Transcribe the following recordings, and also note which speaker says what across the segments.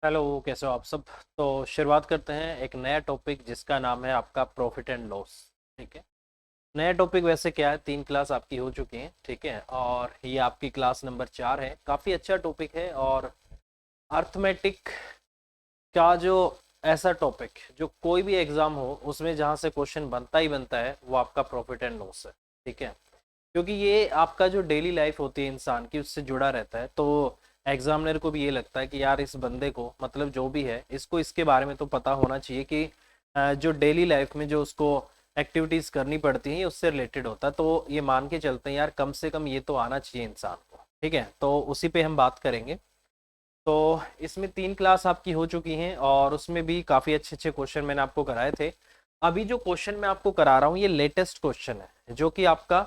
Speaker 1: Hello, कैसे हो आप सब। तो शुरुआत करते हैं एक नया टॉपिक जिसका नाम है आपका प्रॉफिट एंड लॉस। ठीक है। नया टॉपिक वैसे क्या है, 3 क्लास आपकी हो चुकी हैं, ठीक है, और ये आपकी क्लास नंबर 4 है। काफ़ी अच्छा टॉपिक है और अर्थमेटिक का जो ऐसा टॉपिक जो कोई भी एग्जाम हो उसमें जहाँ से क्वेश्चन बनता ही बनता है वो आपका प्रॉफिट एंड लॉस है। ठीक है। क्योंकि ये आपका जो डेली लाइफ होती है इंसान की उससे जुड़ा रहता है, तो एग्जामिनर को भी ये लगता है कि यार इस बंदे को, मतलब जो भी है, इसको इसके बारे में तो पता होना चाहिए कि जो डेली लाइफ में जो उसको एक्टिविटीज करनी पड़ती हैं ये उससे रिलेटेड होता है। तो ये मान के चलते हैं यार कम से कम ये तो आना चाहिए इंसान को। ठीक है, तो उसी पे हम बात करेंगे। तो इसमें 3 क्लास आपकी हो चुकी हैं और उसमें भी काफ़ी अच्छे अच्छे क्वेश्चन मैंने आपको कराए थे। अभी जो क्वेश्चन मैं आपको करा रहा हूँ ये लेटेस्ट क्वेश्चन है जो कि आपका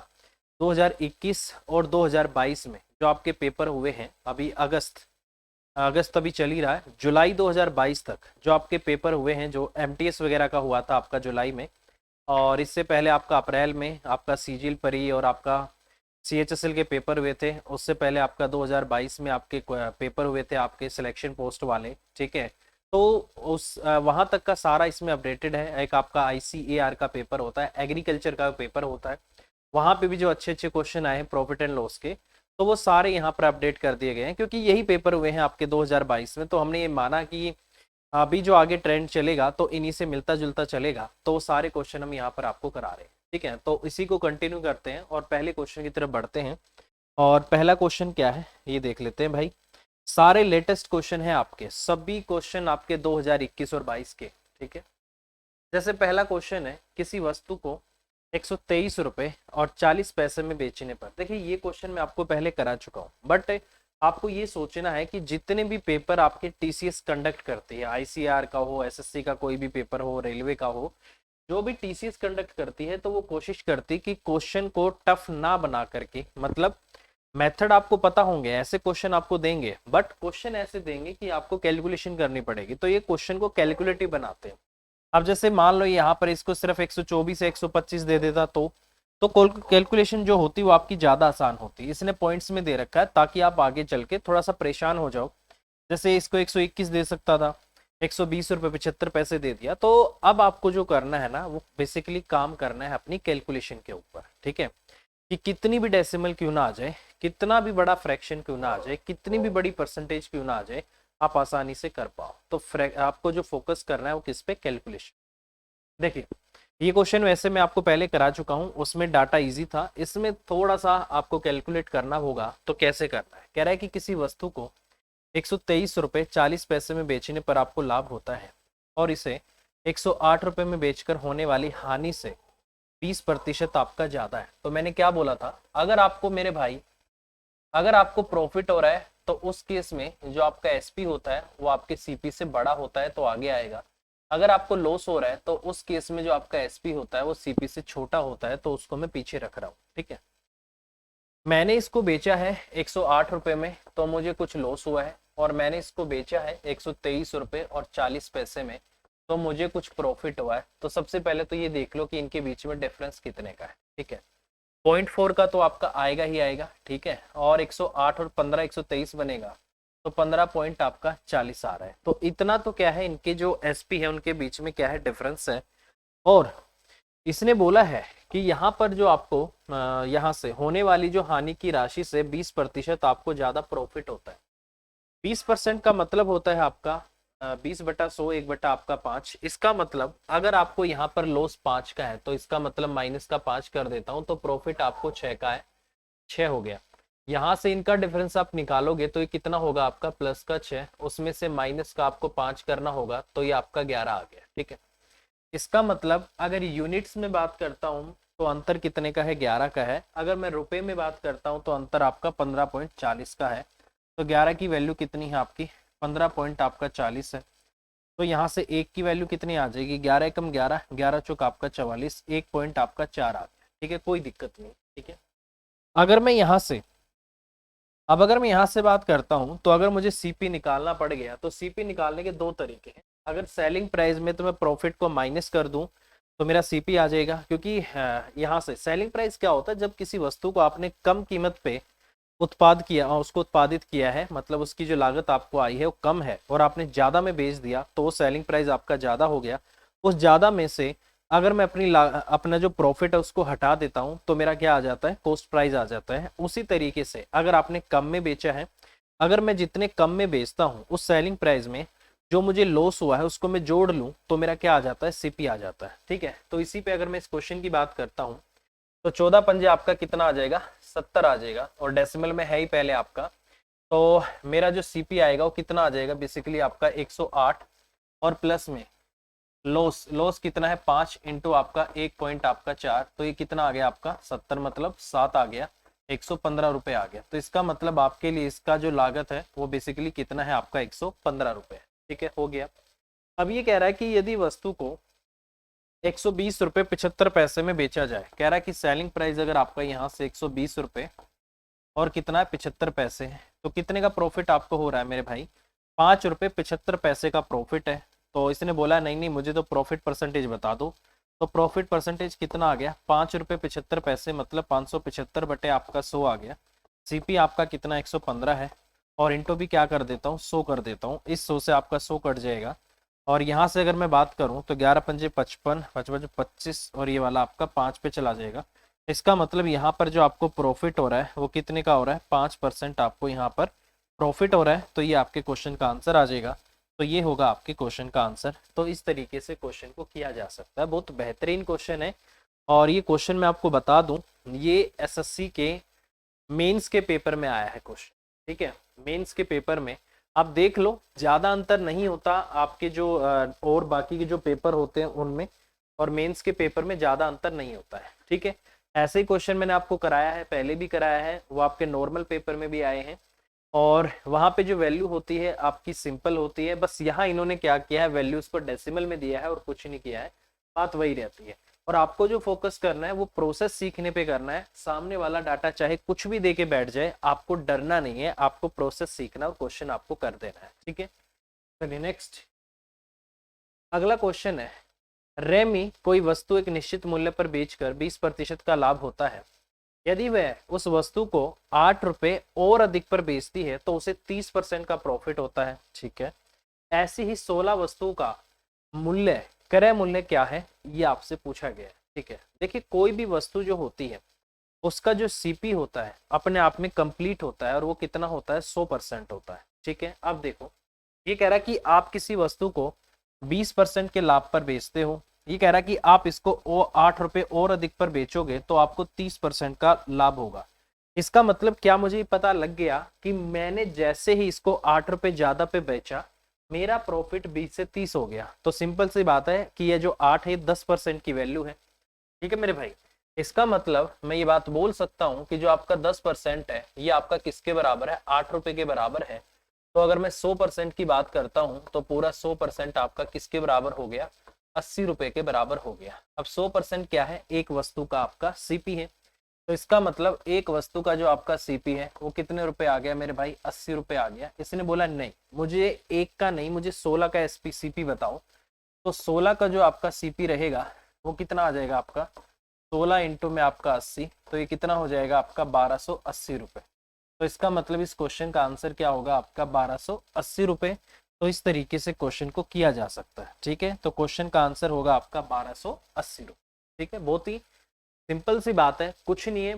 Speaker 1: 2021 और 2022 में जो आपके पेपर हुए हैं। अभी अगस्त अगस्त अभी चल ही रहा है, जुलाई 2022 तक जो आपके पेपर हुए हैं, जो एमटीएस वगैरह का हुआ था आपका जुलाई में, और इससे पहले आपका अप्रैल में आपका सीजिल परी और आपका सीएचएसएल के पेपर हुए थे। उससे पहले आपका 2022 में आपके पेपर हुए थे आपके सिलेक्शन पोस्ट वाले। ठीक है। तो उस वहाँ तक का सारा इसमें अपडेटेड है। एक आपका आईसीएआर का पेपर होता है, एग्रीकल्चर का पेपर होता है, वहाँ पे भी जो अच्छे अच्छे क्वेश्चन आए हैं प्रॉफिट एंड लॉस के, तो वो सारे यहाँ पर अपडेट कर दिए गए हैं क्योंकि यही पेपर हुए हैं आपके 2022 में। तो हमने ये माना कि अभी जो आगे ट्रेंड चलेगा तो इन्हीं से मिलता जुलता चलेगा, तो वो सारे क्वेश्चन हम यहाँ पर आपको करा रहे हैं। ठीक है, तो इसी को कंटिन्यू करते हैं और पहले क्वेश्चन की तरफ बढ़ते हैं। और पहला क्वेश्चन क्या है ये देख लेते हैं भाई। सारे लेटेस्ट क्वेश्चन है आपके, सभी क्वेश्चन आपके 2021 और 22 के। ठीक है। जैसे पहला क्वेश्चन है, किसी वस्तु को 123 रुपए और 40 पैसे में बेचने पर। देखिए ये क्वेश्चन मैं आपको पहले करा चुका हूँ, बट आपको ये सोचना है कि जितने भी पेपर आपके टीसीएस कंडक्ट करती है, आईसीआर का हो, एसएससी का कोई भी पेपर हो, रेलवे का हो, जो भी टीसीएस कंडक्ट करती है तो वो कोशिश करती है कि क्वेश्चन को टफ ना बना करके, मतलब मेथड आपको पता होंगे, ऐसे क्वेश्चन आपको देंगे बट क्वेश्चन ऐसे देंगे कि आपको कैलकुलेशन करनी पड़ेगी, तो ये क्वेश्चन को कैलकुलेटिव बनाते हैं। अब जैसे मान लो यहाँ पर इसको सिर्फ 124 से 125 दे देता तो कैलकुलेशन जो होती वो आपकी ज्यादा आसान होती। इसने पॉइंट्स में दे रखा है ताकि आप आगे चल के थोड़ा सा परेशान हो जाओ। जैसे इसको 121 दे सकता था, 120 रुपये 75 पैसे दे दिया, तो अब आपको जो करना है ना वो बेसिकली काम करना है अपनी कैलकुलेशन के ऊपर। ठीक है, कि कितनी भी डेसिमल क्यों ना आ जाए, कितना भी बड़ा फ्रैक्शन क्यों ना आ जाए, कितनी भी बड़ी परसेंटेज क्यों ना आ जाए, आप आसानी से कर पाओ। तो आपको जो फोकस करना है वो किस पे, कैलकुलेशन। देखिए ये क्वेश्चन वैसे मैं आपको पहले करा चुका हूं, उसमें डाटा इजी था, इसमें थोड़ा सा आपको कैलकुलेट करना होगा। तो कैसे करना है, कह रहा है कि किसी वस्तु को 123 रुपये 40 पैसे में बेचने पर आपको लाभ होता है और इसे 108 रुपये में बेचकर होने वाली हानि से 20% आपका ज्यादा है। तो मैंने क्या बोला था, अगर आपको मेरे भाई, अगर आपको प्रॉफिट हो रहा है तो उस केस में जो आपका एसपी होता है वो आपके सीपी से बड़ा होता है तो आगे आएगा। अगर आपको लॉस हो रहा है तो उस केस में जो आपका एसपी होता है वो सीपी से छोटा होता है, तो उसको मैं पीछे रख रहा हूँ। ठीक है। मैंने इसको बेचा है 108 रुपये में तो मुझे कुछ लॉस हुआ है, और मैंने इसको बेचा है 123 रुपये और 40 पैसे में तो मुझे कुछ प्रॉफिट हुआ है। तो सबसे पहले तो ये देख लो कि इनके बीच में डिफरेंस कितने का है। ठीक है, 0.4 का तो आपका आएगा ही आएगा। ठीक है, और 108 और 15 123 बनेगा तो 15 पॉइंट आपका 40 आ रहा है। तो इतना तो क्या है, इनके जो एसपी है उनके बीच में क्या है, डिफरेंस है। और इसने बोला है कि यहाँ पर जो आपको यहाँ से होने वाली जो हानि की राशि से 20% आपको ज्यादा प्रॉफिट होता है। 20% का मतलब होता है आपका 20/100, 1 बटा आपका 5। इसका मतलब अगर आपको यहाँ पर लॉस 5 का है तो इसका मतलब माइनस का 5 कर देता हूँ तो प्रॉफिट आपको 6 का है, 6 हो गया। यहाँ से इनका डिफरेंस आप निकालोगे तो ये कितना होगा आपका, प्लस का 6, उसमें से माइनस का आपको 5 करना होगा तो ये आपका 11 आ गया। ठीक है, इसका मतलब अगर यूनिट्स में बात करता हूँ तो अंतर कितने का है, 11 का है। अगर मैं रुपए में बात करता हूँ तो अंतर आपका 15.40 का है। तो 11 की वैल्यू कितनी है आपकी, 15 पॉइंट आपका 40 है। तो यहाँ से एक की वैल्यू कितनी आ जाएगी, 11 एकम 11, 11 चौक आपका 44, एक पॉइंट आपका 4 आ गया। ठीक है, कोई दिक्कत नहीं। ठीक है, अगर मैं यहाँ से, अब अगर मैं यहाँ से बात करता हूँ तो अगर मुझे सीपी निकालना पड़ गया तो सीपी निकालने के दो तरीके हैं। अगर सेलिंग प्राइस में तो मैं प्रॉफिट को माइनस कर दूं तो मेरा सीपी आ जाएगा, क्योंकि यहाँ से सेलिंग प्राइस क्या होता है, जब किसी वस्तु को आपने कम कीमत पे उसको उत्पादित किया है, मतलब उसकी जो लागत आपको आई है वो कम है और आपने ज़्यादा में बेच दिया तो वो सेलिंग प्राइस आपका ज़्यादा हो गया। उस ज़्यादा में से अगर मैं अपना जो प्रॉफिट है उसको हटा देता हूँ तो मेरा क्या आ जाता है, कॉस्ट प्राइस आ जाता है। उसी तरीके से अगर आपने कम में बेचा है, अगर मैं जितने कम में बेचता हूँ उस सेलिंग प्राइस में जो मुझे लॉस हुआ है उसको मैं जोड़ लूँ तो मेरा क्या आ जाता है, सीपी आ जाता है। ठीक है, तो इसी पे अगर मैं इस क्वेश्चन की बात करता हूँ तो 14 पंजे आपका कितना आ जाएगा, 70 आ जाएगा, और डेसिमल में है ही पहले आपका। तो मेरा जो सीपी आएगा वो कितना आ जाएगा, बेसिकली आपका 108, और प्लस में लॉस लॉस कितना है 5 इंटू आपका 1 पॉइंट आपका 4, तो ये कितना आ गया आपका 70, मतलब 7 आ गया, 115 रुपये आ गया। तो इसका मतलब आपके लिए इसका जो लागत है वो बेसिकली कितना है आपका 115 रुपये। ठीक है, हो गया। अब ये कह रहा है कि यदि वस्तु को 120 रुपये 75 पैसे में बेचा जाए, कह रहा है कि सेलिंग प्राइस अगर आपका यहाँ से 120 रुपये और कितना है 75 पैसे है, तो कितने का प्रॉफिट आपको हो रहा है मेरे भाई, 5 रुपये 75 पैसे का प्रॉफिट है। तो इसने बोला नहीं नहीं मुझे तो प्रॉफिट परसेंटेज बता दो। तो प्रॉफिट परसेंटेज कितना आ गया, 5 रुपये 75 पैसे, मतलब 575 बटे आपका 100 आ गया। सीपी आपका कितना 115 है, और इंटू भी क्या कर देता हूँ 100 कर देता हूँ, इस 100 से आपका 100 कट जाएगा। और यहाँ से अगर मैं बात करूँ तो 11 पंजे 55, 55 25, और ये वाला आपका 5 पे चला जाएगा। इसका मतलब यहाँ पर जो आपको प्रॉफिट हो रहा है वो कितने का हो रहा है, 5% आपको यहाँ पर प्रॉफिट हो रहा है। तो ये आपके क्वेश्चन का आंसर आ जाएगा। तो ये होगा आपके क्वेश्चन का आंसर। तो इस तरीके से क्वेश्चन को किया जा सकता है, बहुत बेहतरीन क्वेश्चन है। और ये क्वेश्चन मैं आपको बता दूं, ये एसएससी के मेंस के पेपर में आया है क्वेश्चन। ठीक है, मेंस के पेपर में आप देख लो, ज्यादा अंतर नहीं होता आपके जो और बाकी के जो पेपर होते हैं उनमें, और मेंस के पेपर में ज्यादा अंतर नहीं होता है। ठीक है, ऐसे ही क्वेश्चन मैंने आपको कराया है, पहले भी कराया है, वो आपके नॉर्मल पेपर में भी आए हैं। और वहां पे जो वैल्यू होती है आपकी सिंपल होती है, बस यहाँ इन्होंने क्या किया है, वैल्यूज को डेसिमल में दिया है और कुछ नहीं किया है, बात वही रहती है। और आपको जो फोकस करना है वो प्रोसेस सीखने पे करना है। सामने वाला डाटा चाहे कुछ भी दे के बैठ जाए, आपको डरना नहीं है, आपको प्रोसेस सीखना और क्वेश्चन आपको कर देना है। ठीक है, चलिए नेक्स्ट अगला क्वेश्चन है, रेमी कोई वस्तु एक निश्चित मूल्य पर बेचकर 20% का लाभ होता है। यदि वह उस वस्तु को 8 रुपए और अधिक पर बेचती है तो उसे 30% का प्रॉफिट होता है। ठीक है, ऐसी ही 16 वस्तुओं का मूल्य, क्रय मूल्य क्या है, ये आपसे पूछा गया है। ठीक है, देखिए कोई भी वस्तु जो होती है उसका जो सीपी होता है अपने आप में कंप्लीट होता है, और वो कितना होता है, 100% होता है। ठीक है, अब देखो ये कह रहा है कि आप किसी वस्तु को 20% के लाभ पर बेचते हो। ये कह रहा है कि आप इसको 8 रुपए और अधिक पर बेचोगे तो आपको 30% का लाभ होगा। इसका मतलब क्या, मुझे पता लग गया कि मैंने जैसे ही इसको 8 रुपए ज्यादा पे बेचा, मेरा प्रॉफिट 20 से 30 हो गया। तो सिंपल सी बात है कि ये जो 8 है 10% की वैल्यू है। ठीक है मेरे भाई, इसका मतलब मैं ये बात बोल सकता हूँ कि जो आपका 10% है ये आपका किसके बराबर है, 8 रुपए के बराबर है। तो अगर मैं 100% की बात करता हूँ तो पूरा 100% आपका किसके बराबर हो गया, 80 रुपए के बराबर हो गया। अब 100% क्या है, एक वस्तु का आपका सीपी है। तो इसका मतलब एक वस्तु का जो आपका सीपी है वो कितने रुपए आ गया मेरे भाई, 80 रुपए आ गया। इसने बोला नहीं मुझे एक का नहीं, मुझे 16 का सीपी बताओ। तो 16 का जो आपका सीपी रहेगा वो कितना आ जाएगा आपका, 16 इंटू में आपका 80, तो ये कितना हो जाएगा आपका 1280 रुपये। तो इसका मतलब इस क्वेश्चन का आंसर क्या होगा आपका 1280 रुपये। तो इस तरीके से क्वेश्चन को किया जा सकता है। ठीक है, तो क्वेश्चन का आंसर होगा आपका 1280 रुपये। ठीक है, बहुत ही सिंपल सी बात है, कुछ नहीं है।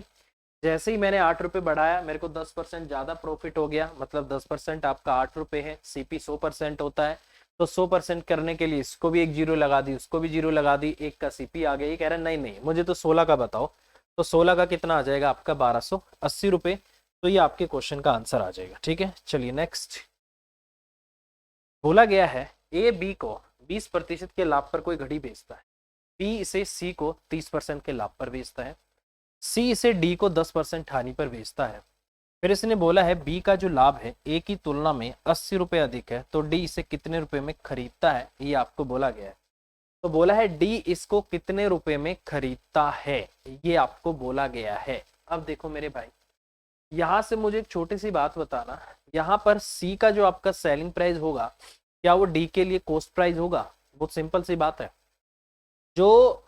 Speaker 1: जैसे ही मैंने 8 रुपये बढ़ाया मेरे को 10% ज्यादा प्रॉफिट हो गया, मतलब 10% आपका 8 रुपये है, सीपी 100% होता है। तो 100% करने के लिए इसको भी एक जीरो लगा दी, उसको भी जीरो लगा दी, एक का सीपी आ गया। ये कह रहा है नहीं नहीं मुझे तो 16 का बताओ। तो 16 का कितना आ जाएगा आपका 1280 रुपये। तो ये आपके क्वेश्चन का आंसर आ जाएगा। ठीक है, चलिए नेक्स्ट बोला गया है, ए बी को 20% के लाभ पर कोई घड़ी बेचता है, बी इसे सी को 30% के लाभ पर बेचता है, सी इसे डी को 10% हानि पर बेचता है। फिर इसने बोला है बी का जो लाभ है ए की तुलना में 80 रुपये अधिक है, तो डी इसे कितने रुपए में खरीदता है, ये आपको बोला गया है। तो बोला है डी इसको कितने रुपए में खरीदता है, ये आपको बोला गया है। अब देखो मेरे भाई, यहां से मुझे एक छोटी सी बात बताना, यहाँ पर सी का जो आपका सेलिंग प्राइस होगा क्या वो डी के लिए कॉस्ट प्राइस होगा, बहुत सिंपल सी बात है। जो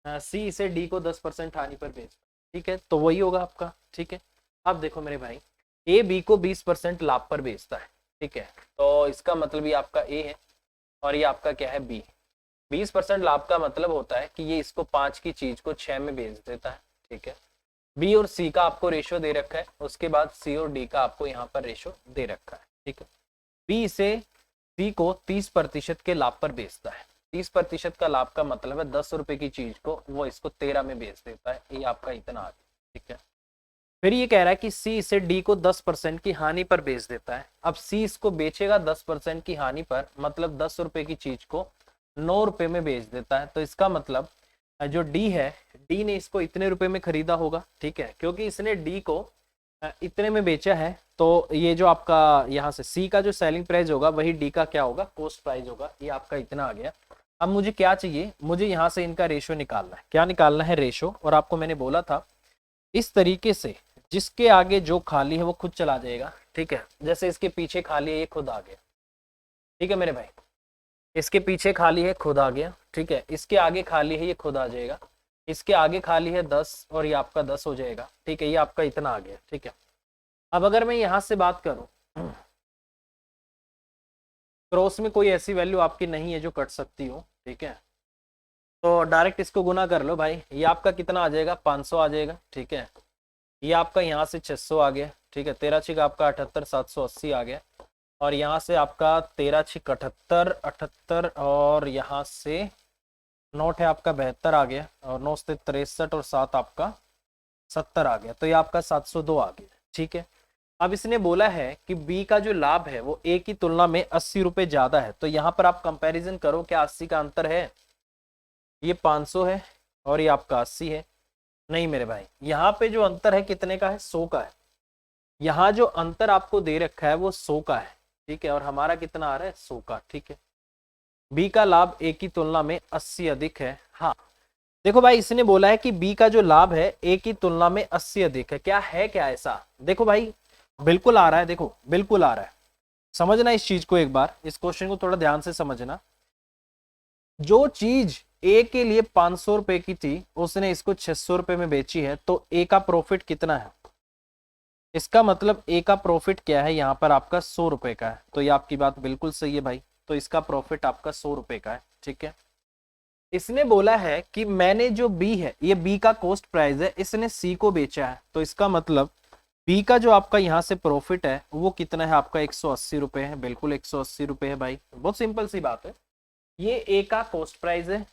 Speaker 1: सी इसे डी को 10% हानि पर बेच, ठीक है, तो वही होगा आपका। ठीक है, अब देखो मेरे भाई, ए बी को 20% लाभ पर बेचता है, ठीक है, तो इसका मतलब ये आपका ए है और ये आपका क्या है बी। 20% लाभ का मतलब होता है कि ये इसको 5 की चीज को 6 में बेच देता है, ठीक है। बी और सी का आपको रेशो दे रखा है, उसके बाद सी और डी का आपको यहाँ पर रेशो दे रखा है, ठीक है। बी इसे सी को 30% के लाभ पर बेचता है। 30% का लाभ का मतलब है 10 रुपए की चीज को वो इसको 13 में बेच देता है, ये आपका इतना आ गया, ठीक है। फिर ये कह रहा है कि सी इसे डी को 10% की हानि पर बेच देता है। अब सी इसको बेचेगा 10% की हानि पर, मतलब 10 रुपए की चीज को 9 रुपए में बेच देता है। तो इसका मतलब जो डी है, डी ने इसको इतने रुपए में खरीदा होगा, ठीक है, क्योंकि इसने डी को इतने में बेचा है। तो ये जो आपका यहाँ से सी का जो सेलिंग प्राइस होगा वही डी का क्या होगा, कॉस्ट प्राइस होगा। ये आपका इतना आ गया। अब मुझे क्या चाहिए, मुझे यहाँ से इनका रेशो निकालना है। क्या निकालना है, रेशो। और आपको मैंने बोला था इस तरीके से जिसके आगे जो खाली है वो खुद चला जाएगा, ठीक है। जैसे इसके पीछे खाली है, ये खुद आ गया, ठीक है मेरे भाई। इसके पीछे खाली है, खुद आ गया, ठीक है। इसके आगे खाली है, ये खुद आ जाएगा। इसके आगे खाली है 10 और ये आपका 10 हो जाएगा, ठीक है। ये आपका इतना आ गया, ठीक है। अब अगर मैं यहां से बात करूं, क्रॉस में कोई ऐसी वैल्यू आपकी नहीं है जो कट सकती हो, ठीक है, तो डायरेक्ट इसको गुना कर लो भाई। ये आपका कितना आ जाएगा, 500 आ जाएगा, ठीक है। ये आपका यहाँ से 600 आ गया, ठीक है। 13 छिक आपका 78, 780 आ गया। और यहाँ से आपका 13 छिक 78, 78 और यहाँ से नोट है आपका 72 आ गया, और 9 से 63 और 7 आपका 70 आ गया। तो ये आपका 702 आ गया, ठीक है। अब इसने बोला है कि बी का जो लाभ है वो ए की तुलना में 80 रुपए ज्यादा है। तो यहाँ पर आप कंपैरिजन करो, क्या 80 का अंतर है? ये 500 है और ये आपका 80 है। नहीं मेरे भाई, यहाँ पे जो अंतर है कितने का है, 100 का है। यहाँ जो अंतर आपको दे रखा है वो 100 का है, ठीक है। और हमारा कितना आ रहा है, 100 का, ठीक है। बी का लाभ ए की तुलना में 80 अधिक है। हाँ देखो भाई, इसने बोला है कि बी का जो लाभ है ए की तुलना में 80 अधिक है। क्या है, क्या ऐसा? देखो भाई बिल्कुल आ रहा है, देखो बिल्कुल आ रहा है। समझना इस चीज को, एक बार इस क्वेश्चन को थोड़ा ध्यान से समझना। जो चीज ए के लिए 500 रुपए की थी उसने इसको 600 रुपए में बेची है, तो ए का प्रॉफिट कितना है? इसका मतलब ए का प्रॉफिट क्या है, यहाँ पर आपका 100 रुपए का है। तो ये आपकी बात बिल्कुल सही है भाई। तो इसका प्रॉफिट आपका 100 रुपए का है, ठीक है। इसने बोला है कि मैंने जो बी है, ये बी का कॉस्ट प्राइस है, इसने सी को बेचा है। तो इसका मतलब बी का जो आपका यहाँ से प्रॉफिट है वो कितना है आपका, 180 रुपए है। बिल्कुल 180 रुपए है भाई, बहुत सिंपल सी बात है। ये ए का कॉस्ट प्राइस है,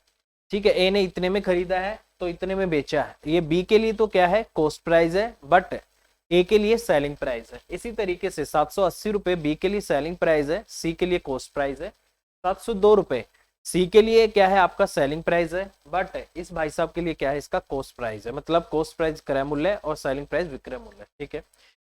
Speaker 1: ठीक है। ए ने इतने में खरीदा है तो इतने में बेचा है। ये बी के लिए तो क्या है, कॉस्ट प्राइस है, बट ए के लिए सेलिंग प्राइस है। इसी तरीके से 780 रुपए बी के लिए सेलिंग प्राइस है, सी के लिए कॉस्ट प्राइस है। 702 रुपए सी के लिए क्या है, आपका सेलिंग प्राइस है, बट इस भाई साहब के लिए क्या है, इसका कॉस्ट प्राइस है। मतलब कॉस्ट प्राइस क्रय मूल्य और सेलिंग प्राइस विक्रय मूल्य, ठीक है।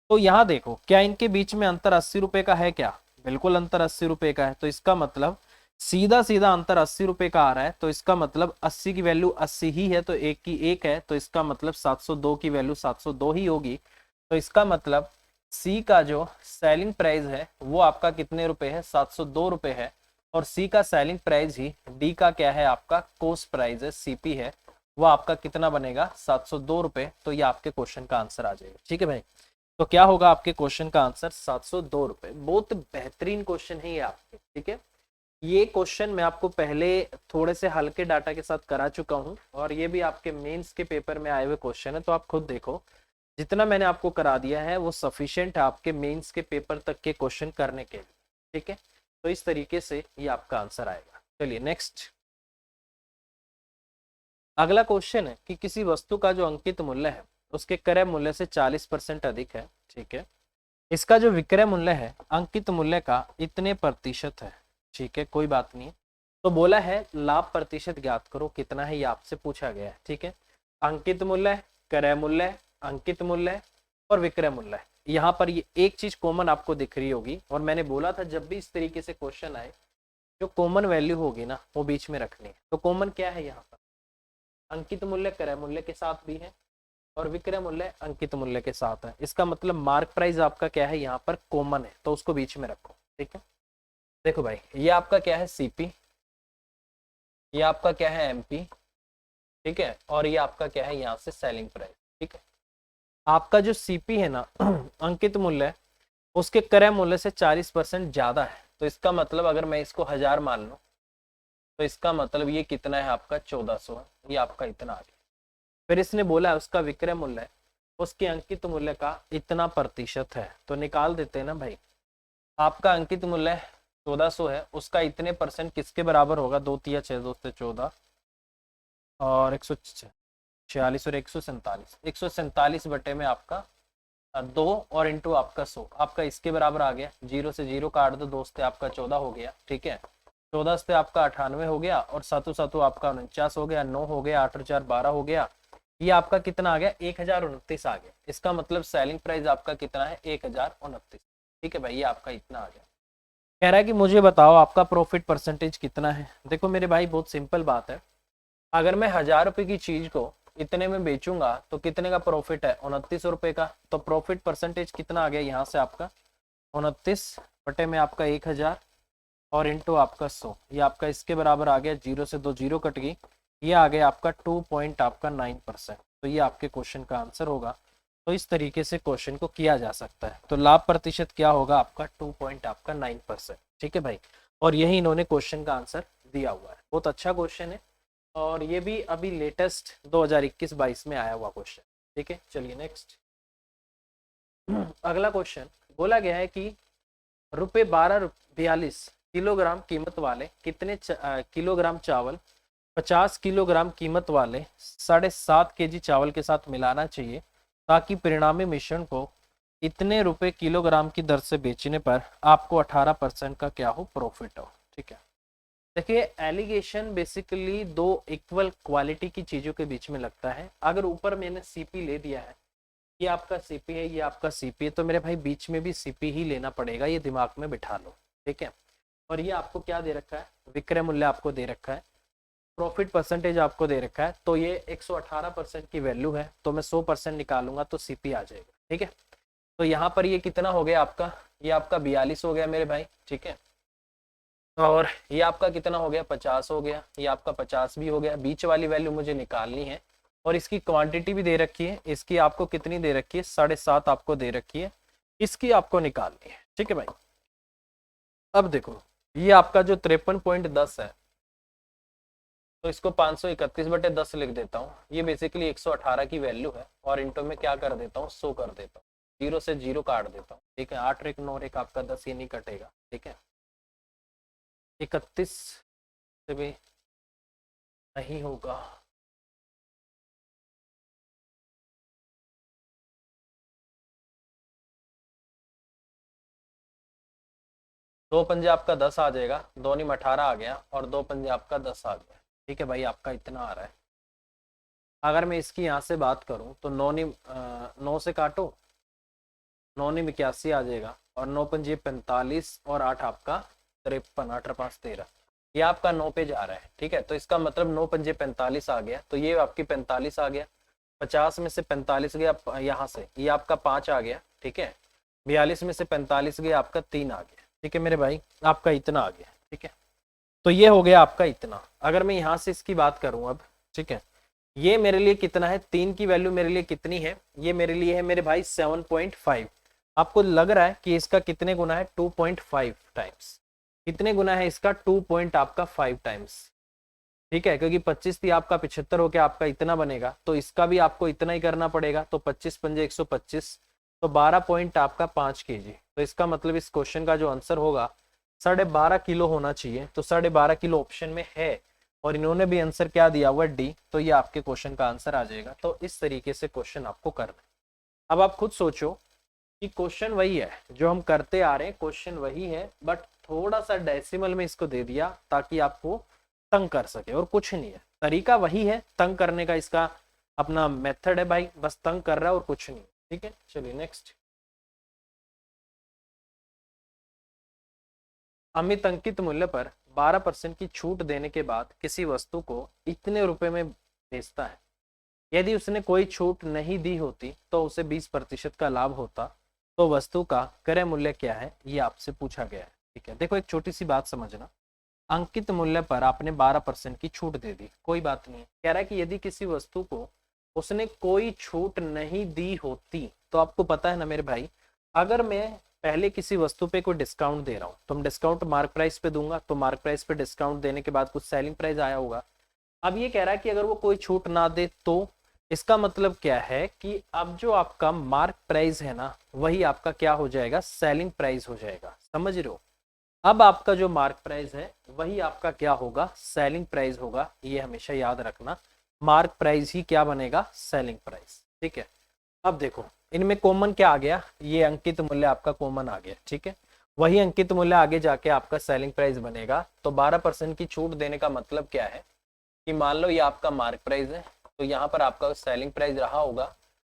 Speaker 1: तो यहाँ देखो, क्या इनके बीच में अंतर 80 रुपए का है? क्या बिल्कुल अंतर 80 रुपए का है। तो इसका मतलब सीधा सीधा अंतर 80 रुपए का आ रहा है। तो इसका मतलब 80 की वैल्यू 80 ही है, तो एक की एक है। तो इसका मतलब 702 की वैल्यू 702 ही होगी। तो इसका मतलब सी का जो सेलिंग प्राइस है वो आपका कितने रुपए है, 702 रुपए है। और सी का सेलिंग प्राइस ही डी का क्या है, आपका कॉस्ट प्राइस है, सीपी है, वो आपका कितना बनेगा, 702 रुपए। तो ये आपके क्वेश्चन का आंसर आ जाएगा, ठीक है भाई। तो क्या होगा आपके क्वेश्चन का आंसर, 702 रुपए। बहुत बेहतरीन क्वेश्चन है ये आपके, ठीक है। ये क्वेश्चन मैं आपको पहले थोड़े से हल्के डाटा के साथ करा चुका हूं, और ये भी आपके मेंस के पेपर में आए हुए क्वेश्चन है। तो आप खुद देखो, जितना मैंने आपको करा दिया है वो सफिशिएंट है आपके मेंस के पेपर तक के क्वेश्चन करने के लिए, ठीक है। तो इस तरीके से ये आपका आंसर आएगा। चलिए नेक्स्ट, अगला क्वेश्चन है कि किसी वस्तु का जो अंकित मूल्य है उसके क्रय मूल्य से 40% अधिक है, ठीक है। इसका जो विक्रय मूल्य है अंकित मूल्य का इतने प्रतिशत है, ठीक है, कोई बात नहीं है। तो बोला है लाभ प्रतिशत ज्ञात करो, कितना है ये आपसे पूछा गया है, ठीक है। अंकित मूल्य, क्रय मूल्य, अंकित मूल्य और विक्रय मूल्य। यहाँ पर ये एक चीज कॉमन आपको दिख रही होगी, और मैंने बोला था जब भी इस तरीके से क्वेश्चन आए जो कॉमन वैल्यू होगी ना वो बीच में रखनी है। तो कॉमन क्या है यहाँ पर, अंकित मूल्य क्रय मूल्य के साथ भी है और विक्रय मूल्य अंकित मूल्य के साथ है। इसका मतलब मार्क प्राइस आपका क्या है, यहाँ पर कॉमन है, तो उसको बीच में रखो, ठीक है। देखो भाई, ये आपका क्या है, सीपी, ये आपका क्या है, एमपी, ठीक है। और ये आपका क्या है, यहाँ से सेलिंग प्राइस, ठीक है। आपका जो सीपी है ना अंकित मूल्य है, उसके क्रय मूल्य से 40% ज्यादा है। तो इसका मतलब अगर मैं इसको 1000 मान लूं तो इसका मतलब ये कितना है आपका 1400 है, ये आपका इतना आ गया। फिर इसने बोला है उसका विक्रय मूल्य है उसके अंकित मूल्य का इतना प्रतिशत है, तो निकाल देते हैं ना भाई। आपका अंकित मूल्य 1400 है, उसका इतने परसेंट किसके बराबर होगा, 2 तिया 6 2 से 14 और 146 और 147 बटे में आपका 2 और इंटू आपका 100, आपका इसके बराबर आ गया। 0 से 0 काट दो, 2 से आपका 14 हो गया, ठीक है। 14 से आपका 98 हो गया और 7 7 आपका 49 हो गया, 9 हो गया, 8 और 4 12 हो गया। ये आपका कितना आ गया, 1029 आ गया। इसका मतलब सेलिंग प्राइस आपका कितना है, 1029। ठीक है भाई, ये आपका इतना आ गया। कह रहा है कि मुझे बताओ आपका प्रॉफिट परसेंटेज कितना है। देखो मेरे भाई बहुत सिंपल बात है, अगर मैं 1000 रुपए की चीज को इतने में बेचूंगा तो कितने का प्रॉफिट है, 29 रुपए का। तो प्रॉफिट परसेंटेज कितना आ गया यहाँ से आपका 29 बटे में आपका 1000 और इंटू आपका 100, ये आपका इसके बराबर आ गया। 0 से 2 0 कट गई, ये आ गया आपका 2.9%। तो ये आपके क्वेश्चन का आंसर होगा। तो इस तरीके से क्वेश्चन को किया जा सकता है। तो लाभ प्रतिशत क्या होगा आपका 2.9%। ठीक है भाई, और यही इन्होंने क्वेश्चन का आंसर दिया हुआ है। बहुत अच्छा क्वेश्चन है और ये भी अभी लेटेस्ट 2021-22 में आया हुआ क्वेश्चन। ठीक है, चलिए नेक्स्ट। अगला क्वेश्चन बोला गया है कि रुपये 12.42 किलोग्राम कीमत वाले कितने किलोग्राम चावल 50 किलोग्राम कीमत वाले 7.5 kg चावल के साथ मिलाना चाहिए ताकि परिणामी मिश्रण को इतने रुपए किलोग्राम की दर से बेचने पर आपको 18% का क्या हो, प्रॉफिट हो। ठीक है, देखिए एलिगेशन बेसिकली दो इक्वल क्वालिटी की चीजों के बीच में लगता है। अगर ऊपर मैंने सीपी ले दिया है, ये आपका सीपी है, ये आपका सीपी है, तो मेरे भाई बीच में भी सीपी ही लेना पड़ेगा, ये दिमाग में बिठा लो। ठीक है, और ये आपको क्या दे रखा है, विक्रय मूल्य आपको दे रखा है, प्रॉफिट परसेंटेज आपको दे रखा है। तो ये 118% की वैल्यू है, तो मैं 100% निकालूंगा तो सीपी आ जाएगा। ठीक है, तो यहाँ पर ये कितना हो गया आपका, ये आपका 42 हो गया मेरे भाई। ठीक है, और ये आपका कितना हो गया, 50 हो गया, ये आपका 50 भी हो गया। बीच वाली वैल्यू मुझे निकालनी है और इसकी क्वांटिटी भी दे रखी है। इसकी आपको कितनी दे रखी है, 7.5 आपको दे रखी है, इसकी आपको निकालनी है। ठीक है भाई, अब देखो ये आपका जो 53.10 है, तो इसको 531 बटे 10 लिख देता हूँ। ये बेसिकली 118 की वैल्यू है और इंटो में क्या कर देता हूँ, 100 कर देता हूँ। 0 से 0 काट देता हूँ। ठीक है, 8 1 9 1 आपका 10, ये नहीं कटेगा। ठीक है, 31 से भी नहीं होगा। दो पंजे आपका 10 आ जाएगा, दो नी 18 आ गया और दो पंजे आपका 10 आ गया। ठीक है भाई, आपका इतना आ रहा है। अगर मैं इसकी यहाँ से बात करूँ तो 9 से काटो, 9 नी 81 आ जाएगा और 9 पंजे 45 और 8 आपका 53, 8 और 5 13, ये आपका 9 पे जा रहा है। ठीक है, तो इसका मतलब 9 पंजे 45 आ गया, तो ये आपकी 45 आ गया। 50 में से 45 गया यहाँ से, ये आपका 5 आ गया। ठीक है, 42 में से 45 गया, आपका 3 आ गया। ठीक है मेरे भाई, आपका इतना आ गया। ठीक है, तो ये हो गया आपका इतना। अगर मैं यहाँ से इसकी बात करूँ अब, ठीक है, ये मेरे लिए कितना है, 3 की वैल्यू मेरे लिए कितनी है, ये मेरे लिए है मेरे भाई 7.5। आपको लग रहा है कि इसका कितने गुना है, 2.5 टाइम्स। कितने गुना है इसका, 2.5 टाइम्स। ठीक है, क्योंकि 25 थी आपका 75 होके आपका इतना बनेगा, तो इसका भी आपको इतना ही करना पड़ेगा। तो 25 पंजे 125, तो 12 पॉइंट आपका 5 kg। तो इसका मतलब इस क्वेश्चन का जो आंसर होगा 12.5 किलो होना चाहिए। तो 12.5 किलो ऑप्शन में है और इन्होंने भी आंसर क्या दिया हुआ, डी। तो ये आपके क्वेश्चन का आंसर आ जाएगा। तो इस तरीके से क्वेश्चन आपको करना है। अब आप खुद सोचो कि क्वेश्चन वही है जो हम करते आ रहे हैं, क्वेश्चन वही है, बट थोड़ा सा डेसिमल में इसको दे दिया ताकि आपको तंग कर सके, और कुछ नहीं है। तरीका वही है तंग करने का, इसका अपना मेथड है भाई, बस तंग कर रहा है और कुछ नहीं। ठीक है, चलिए नेक्स्ट। अमित अंकित मूल्य पर 12% की छूट देने के बाद किसी वस्तु को इतने रुपए में बेचता है। यदि उसने कोई छूट नहीं दी होती तो उसे 20% का लाभ होता। तो वस्तु का क्रय मूल्य क्या है, ये आपसे पूछा गया है। ठीक है, देखो एक छोटी सी बात समझना। अंकित मूल्य पर आपने 12% की छूट दे दी, कोई बात नहीं है। कह रहा है कि यदि किसी वस्तु को उसने कोई छूट नहीं दी होती, तो आपको पता है ना मेरे भाई, अगर मैं पहले किसी वस्तु पे कोई डिस्काउंट दे रहा हूँ तो मैं डिस्काउंट मार्क प्राइस पे दूंगा, तो मार्क प्राइस पे डिस्काउंट देने के बाद कुछ सेलिंग प्राइस आया होगा। अब ये कह रहा है कि अगर वो कोई छूट ना दे तो इसका मतलब क्या है कि अब जो आपका मार्क प्राइस है ना वही आपका क्या हो जाएगा, सेलिंग प्राइस हो जाएगा। समझ रहे हो? अब आपका जो मार्क प्राइस है वही आपका क्या होगा, सेलिंग प्राइस होगा। ये हमेशा याद रखना, मार्क प्राइस ही क्या बनेगा, सेलिंग प्राइस। ठीक है, अब देखो इनमें कॉमन क्या आ गया, ये अंकित मूल्य आपका कॉमन आ गया। ठीक है, वही अंकित मूल्य आगे जाके आपका सेलिंग प्राइस बनेगा। तो 12% की छूट देने का मतलब क्या है कि मान लो ये आपका मार्क प्राइस है, तो यहाँ पर आपका सेलिंग प्राइस रहा होगा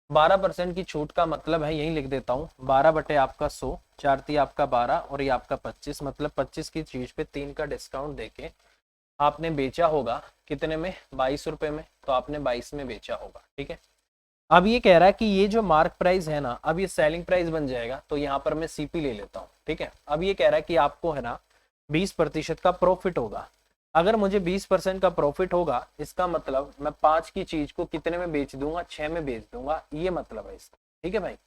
Speaker 1: 12% की छूट का मतलब है, यही लिख देता हूँ, 12 बटे आपका 100, 4 3 आपका 12 और ये आपका 25, मतलब 25 की चीज पे 3 का डिस्काउंट देके आपने बेचा होगा कितने में, 22 रुपए में, तो आपने 22 में बेचा होगा। ठीक है, अब ये कह रहा है कि ये जो मार्क प्राइस है ना अब ये सेलिंग प्राइस बन जाएगा, तो यहाँ पर मैं सीपी ले लेता हूँ। ठीक है, अब ये कह रहा है कि आपको है ना 20% का प्रॉफिट होगा। अगर मुझे 20% का प्रॉफिट होगा इसका मतलब मैं 5 की चीज को कितने में बेच दूंगा, 6 में बेच दूंगा, ये मतलब है इसका। ठीक है भाई,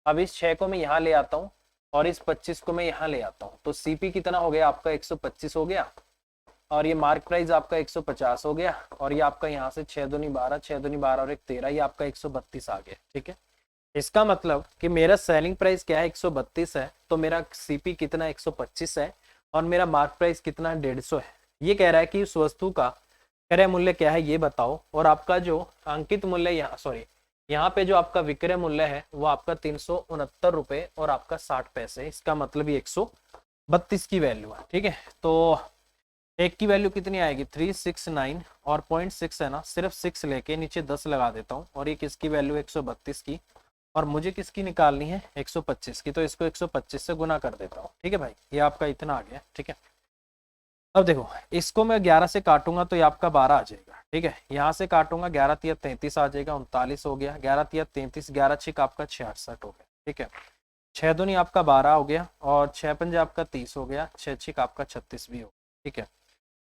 Speaker 1: अब इस 6 को मैं यहाँ ले आता हूँ और इस 25 को मैं यहाँ ले आता हूँ, तो सीपी कितना हो गया आपका, 125 हो गया, और ये मार्क प्राइस आपका 150 हो गया, और ये आपका यहाँ से 6 दूनी 12, 6 दूनी 12 और 1 13, ये आपका 132 आ गया। ठीक है, इसका मतलब कि मेरा सेलिंग प्राइस क्या है, 132 है, तो मेरा सीपी कितना 125 है, और मेरा मार्क प्राइस कितना 150 है। ये कह रहा है कि उस वस्तु का क्रय मूल्य क्या है ये बताओ, और आपका जो अंकित मूल्य यहाँ सॉरी यहाँ पे जो आपका विक्रय मूल्य है वो आपका 369 रुपए और आपका 60 पैसे, इसका मतलब ये 132 की वैल्यू है। ठीक है, तो एक की वैल्यू कितनी आएगी 369 और 0.6 है ना, सिर्फ 6 लेके नीचे 10 लगा देता हूँ, और ये किसकी वैल्यू 132 की, और मुझे किसकी निकालनी है 125 की, तो इसको 125 से गुना कर देता हूँ। ठीक है भाई, ये आपका इतना आ गया। ठीक है, अब देखो इसको मैं 11 से काटूंगा तो ये आपका 12 आ जाएगा। ठीक है, यहाँ से काटूंगा 11 तिया 33 आ जाएगा, 39 हो गया, 11 तिया 33, 11 छिक आपका 66 हो गया। ठीक है, 6 दूनी आपका 12 हो गया, और 6 पंजे आपका 30 हो गया, 6 छिक आपका 36 भी हो गया। ठीक है,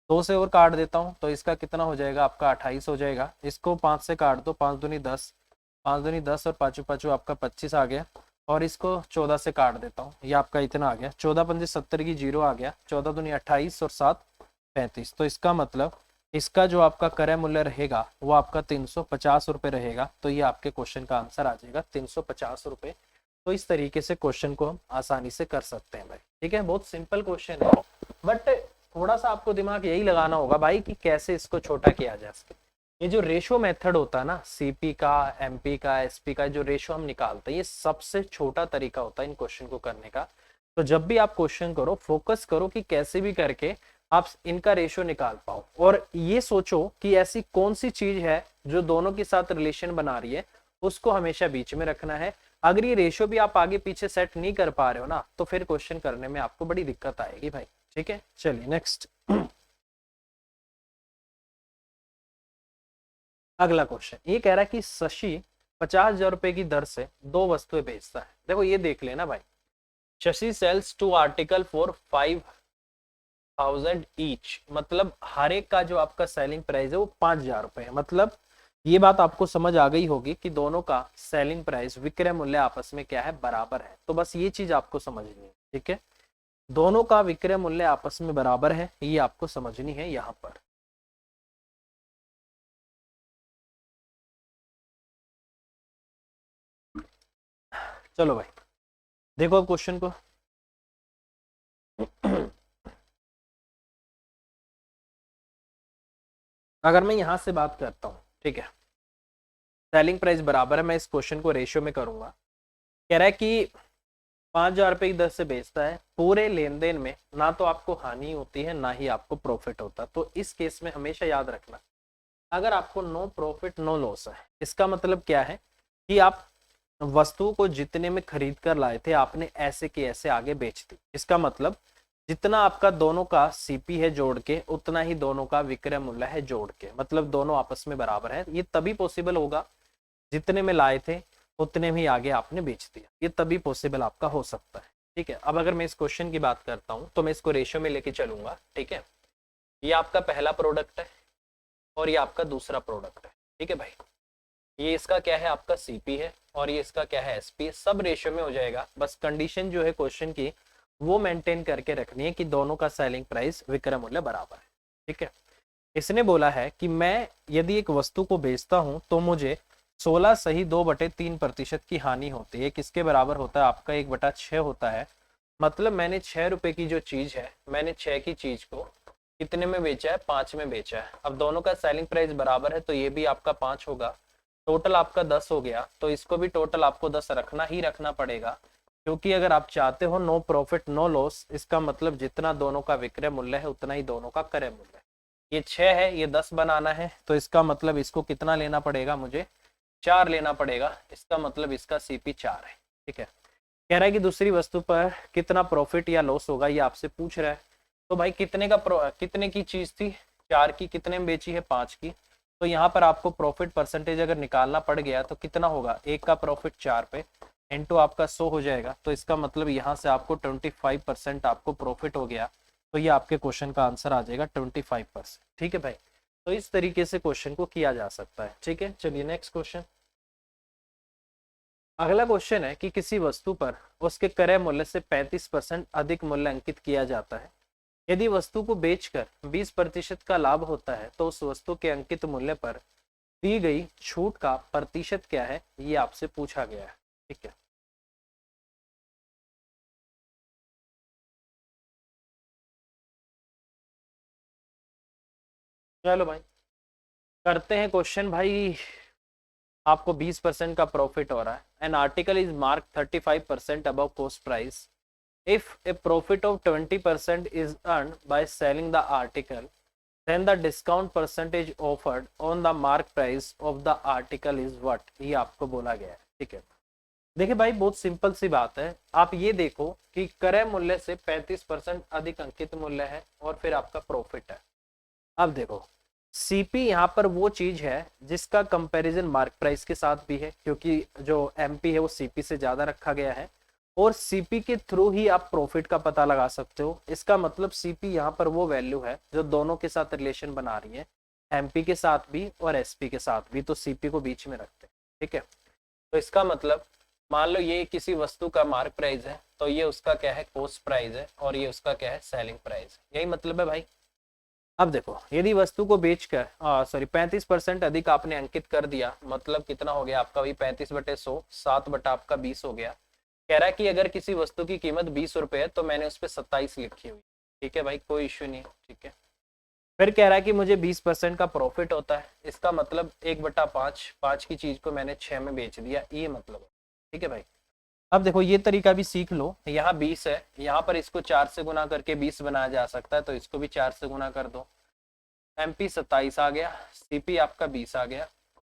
Speaker 1: 2 से और काट देता हूँ तो इसका कितना हो जाएगा आपका 28 हो जाएगा। इसको 5 से काट दो, 5 दूनी 10, 5 दूनी 10 और पाँचों पाँचों आपका 25 आ गया, और इसको 14 से काट देता हूँ, ये आपका इतना आ गया, 14 पंजे 70 की 0 आ गया, 14 दूनी 28 और 7 35, तो इसका मतलब इसका जो आपका क्रय मूल्य रहेगा वो आपका 350 रुपये रहेगा। तो ये आपके क्वेश्चन का आंसर आ जाएगा 350 रुपये। तो इस तरीके से क्वेश्चन को हम आसानी से कर सकते हैं भाई। ठीक है, बहुत सिंपल क्वेश्चन है, बट थोड़ा सा आपको दिमाग यही लगाना होगा भाई कि कैसे इसको छोटा किया जा सके। ये जो रेशो मेथड होता है ना, सीपी का, एमपी का, एसपी का, जो रेशो हम निकालते हैं ये सबसे छोटा तरीका होता है इन क्वेश्चन को करने का। तो जब भी आप क्वेश्चन करो फोकस करो कि कैसे भी करके आप इनका रेशो निकाल पाओ, और ये सोचो कि ऐसी कौन सी चीज है जो दोनों के साथ रिलेशन बना रही है, उसको हमेशा बीच में रखना है। अगर ये रेशो भी आप आगे पीछे सेट नहीं कर पा रहे हो ना तो फिर क्वेश्चन करने में आपको बड़ी दिक्कत आएगी भाई। ठीक है, चलिए नेक्स्ट अगला क्वेश्चन ये कह रहा है कि शशि 50,000 रुपए की दर से 2 वस्तुएं बेचता है। देखो ये देख लेना भाई, Shashi sells 2 article for 5,000 each, मतलब हर एक का जो आपका सेलिंग प्राइस है वो 5,000 रुपए है। मतलब ये बात आपको समझ आ गई होगी कि दोनों का सेलिंग प्राइस विक्रय मूल्य आपस में क्या है, बराबर है। तो बस ये चीज आपको समझनी है। ठीक है, दोनों का विक्रय मूल्य आपस में बराबर है, ये आपको समझनी है यहाँ पर। चलो भाई देखो अब क्वेश्चन को अगर मैं यहां से बात करता हूं, ठीक है, सेलिंग प्राइस बराबर है, मैं इस क्वेश्चन को रेशियो में करूंगा। कह रहा है कि 5,000 रुपए की दर से बेचता है, पूरे लेन देन में ना तो आपको हानि होती है ना ही आपको प्रॉफिट होता। तो इस केस में हमेशा याद रखना, अगर आपको नो प्रॉफिट नो लॉस है, इसका मतलब क्या है कि आप वस्तु को जितने में खरीद कर लाए थे आपने ऐसे के ऐसे आगे बेच दी। इसका मतलब जितना आपका दोनों का सीपी है जोड़ के उतना ही दोनों का विक्रय मूल्य है जोड़ के, मतलब दोनों आपस में बराबर है। ये तभी पॉसिबल होगा जितने में लाए थे उतने में आगे आपने बेच दिया, ये तभी पॉसिबल आपका हो सकता है। ठीक है, अब अगर मैं इस क्वेश्चन की बात करता हूं तो मैं इसको रेशियो में लेके चलूंगा। ठीक है, ये आपका पहला प्रोडक्ट है और ये आपका दूसरा प्रोडक्ट है। ठीक है भाई, ये इसका क्या है आपका सीपी है और ये इसका क्या है एसपी, सब रेशियो में हो जाएगा। बस कंडीशन जो है क्वेश्चन की वो मेंटेन करके रखनी है कि दोनों का सेलिंग प्राइस विक्रय मूल्य बराबर है। ठीक है, इसने बोला है कि मैं यदि एक वस्तु को बेचता हूं तो मुझे 16 सही 2/3% की हानि होती है। किसके बराबर होता है आपका 1/6 होता है। मतलब मैंने 6 रुपए की जो चीज है, मैंने 6 की चीज को कितने में बेचा है, 5 में बेचा है। अब दोनों का सेलिंग प्राइस बराबर है तो ये भी आपका 5 होगा, टोटल आपका 10 हो गया। तो इसको भी टोटल आपको 10 रखना ही रखना पड़ेगा, क्योंकि अगर आप चाहते हो नो प्रॉफिट नो लॉस, इसका मतलब जितना दोनों का विक्रय मूल्य है उतना ही दोनों का क्रय मूल्य है। ये 6 है, ये 10 बनाना है, तो इसका मतलब इसको कितना लेना पड़ेगा, मुझे 4 लेना पड़ेगा। इसका मतलब इसका सीपी 4 है। ठीक है, कह रहा है कि दूसरी वस्तु पर कितना प्रॉफिट या लॉस होगा, ये आपसे पूछ रहा है। तो भाई कितने की चीज थी, 4 की, कितने में बेची है, 5 की। तो यहाँ पर आपको प्रॉफिट परसेंटेज अगर निकालना पड़ गया तो कितना होगा, एक का प्रॉफिट 4 पे इंटू आपका 100 हो जाएगा। तो इसका मतलब यहाँ से आपको 25% आपको प्रॉफिट हो गया। तो ये आपके क्वेश्चन का आंसर आ जाएगा 25%। ठीक है भाई, तो इस तरीके से क्वेश्चन को किया जा सकता है। ठीक है, चलिए नेक्स्ट क्वेश्चन। अगला क्वेश्चन है कि किसी वस्तु पर उसके क्रय मूल्य से 35% अधिक मूल्य अंकित किया जाता है। यदि वस्तु को बेचकर 20% का लाभ होता है तो उस वस्तु के अंकित मूल्य पर दी गई छूट का प्रतिशत क्या है, ये आपसे पूछा गया है। ठीक है, चलो भाई करते हैं क्वेश्चन। भाई आपको 20% का प्रॉफिट हो रहा है। An article is mark 35% above cost price. If a profit of 20% is earned by selling the article, then the discount percentage offered on the mark price of the article is what? ये आपको बोला गया है। ठीक है, देखिए भाई बहुत सिंपल सी बात है। आप ये देखो कि क्रय मूल्य से 35% अधिक अंकित मूल्य है और फिर आपका प्रॉफिट है। अब देखो सीपी यहाँ पर वो चीज है जिसका कंपैरिजन मार्क प्राइस के साथ भी है, क्योंकि जो एमपी है वो सीपी से ज्यादा रखा गया है और सीपी के थ्रू ही आप प्रॉफिट का पता लगा सकते हो। इसका मतलब सीपी यहाँ पर वो वैल्यू है जो दोनों के साथ रिलेशन बना रही है, एमपी के साथ भी और एसपी के साथ भी, तो सीपी को बीच में रखते हैं। ठीक है, तो इसका मतलब मान लो ये किसी वस्तु का मार्क प्राइस है तो ये उसका क्या है कॉस्ट प्राइस है और ये उसका क्या है सेलिंग प्राइस है। यही मतलब है भाई। अब देखो यदि वस्तु को बेचकर 35% अधिक आपने अंकित कर दिया, मतलब कितना हो गया आपका भाई 35/100, 7 आपका 20 हो गया। कह रहा है कि अगर किसी वस्तु की कीमत 20 रुपए है तो मैंने उस पर 27 लिखी हुई। ठीक है भाई, कोई इश्यू नहीं। ठीक है, फिर कह रहा है कि मुझे 20% का प्रॉफिट होता है। इसका मतलब 1/5, 5 की चीज को मैंने 6 में बेच दिया, ये मतलब है। ठीक है भाई, अब देखो ये तरीका भी सीख लो। यहाँ 20 है, यहाँ पर इसको 4 से गुना करके 20 बनाया जा सकता है, तो इसको भी 4 से गुना कर दो। एमपी 27 आ गया, सीपी आपका 20 आ गया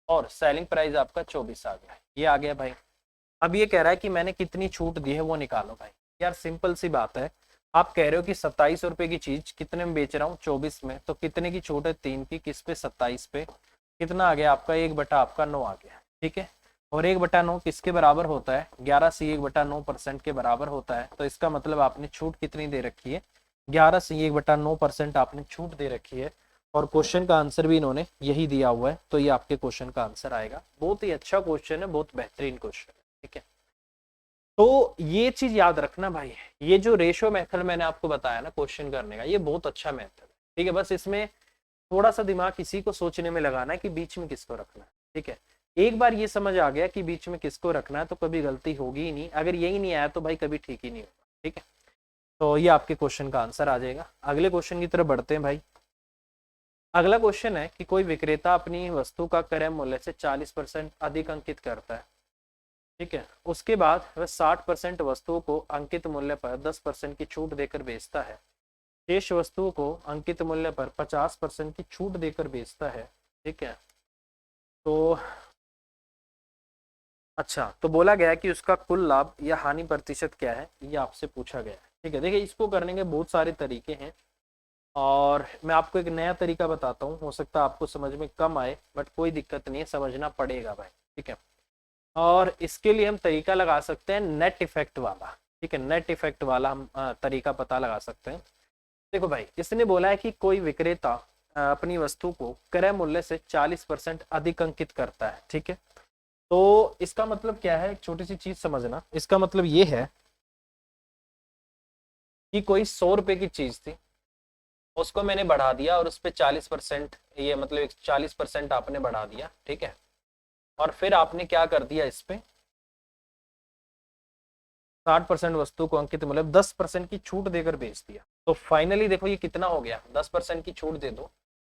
Speaker 1: और सेलिंग प्राइस आपका 24 आ गया। ये आ गया भाई। अब ये कह रहा है कि मैंने कितनी छूट दी है वो निकालो भाई। यार सिंपल सी बात है, आप कह रहे हो कि 27 रुपए की चीज कितने में बेच रहा हूँ, 24 में, तो कितने की छूट है, 3 की, किस पे, 27 पे। कितना आ गया आपका, 1/9 आ गया। ठीक है, और 1/9 किसके बराबर होता है, 11 से 1/9% के बराबर होता है। तो इसका मतलब आपने छूट कितनी दे रखी है, 11 से 1/9% आपने छूट दे रखी है। और क्वेश्चन का आंसर भी इन्होंने यही दिया हुआ है, तो ये आपके क्वेश्चन का आंसर आएगा। बहुत ही अच्छा क्वेश्चन है, बहुत बेहतरीन क्वेश्चन है। ठीक है, तो ये चीज याद रखना भाई, ये जो रेशो मेथड मैंने आपको बताया ना क्वेश्चन करने का, ये बहुत अच्छा मेथड है। ठीक है, बस इसमें थोड़ा सा दिमाग किसी को सोचने में लगाना है कि बीच में किसको रखना है। ठीक है, एक बार ये समझ आ गया कि बीच में किसको रखना है तो कभी गलती होगी ही नहीं। अगर यही नहीं आया तो भाई कभी ठीक ही नहीं होगा। ठीक है, तो ये आपके क्वेश्चन का आंसर आ जाएगा। अगले क्वेश्चन की तरफ बढ़ते हैं भाई। अगला क्वेश्चन है कि कोई विक्रेता अपनी वस्तु का क्रय मूल्य से 40% अधिक अंकित करता है। ठीक है, उसके बाद वह 60% वस्तुओं को अंकित मूल्य पर 10% की छूट देकर बेचता है। शेष वस्तुओं को अंकित मूल्य पर 50% की छूट देकर बेचता है। ठीक है, तो अच्छा, तो बोला गया कि उसका कुल लाभ या हानि प्रतिशत क्या है, ये आपसे पूछा गया है। ठीक है, देखिए इसको करने के बहुत सारे तरीके हैं और मैं आपको एक नया तरीका बताता हूँ। हो सकता है आपको समझ में कम आए, बट कोई दिक्कत नहीं है, समझना पड़ेगा भाई। ठीक है, और इसके लिए हम तरीका लगा सकते हैं नेट इफेक्ट वाला। ठीक है, नेट इफेक्ट वाला हम तरीका पता लगा सकते हैं। देखो भाई, इसने बोला है कि कोई विक्रेता अपनी वस्तु को क्रय मूल्य से 40% अधिक अंकित करता है। ठीक है, तो इसका मतलब क्या है, एक छोटी सी चीज समझना, इसका मतलब ये है कि कोई 100 रुपए की चीज थी, उसको मैंने बढ़ा दिया और उस पर 40%, ये मतलब 40% आपने बढ़ा दिया, ठीक है। और फिर आपने क्या कर दिया, इस पे 60% वस्तु को अंकित मतलब 10% की छूट देकर बेच दिया। तो फाइनली देखो ये कितना हो गया, 10% की छूट दे दो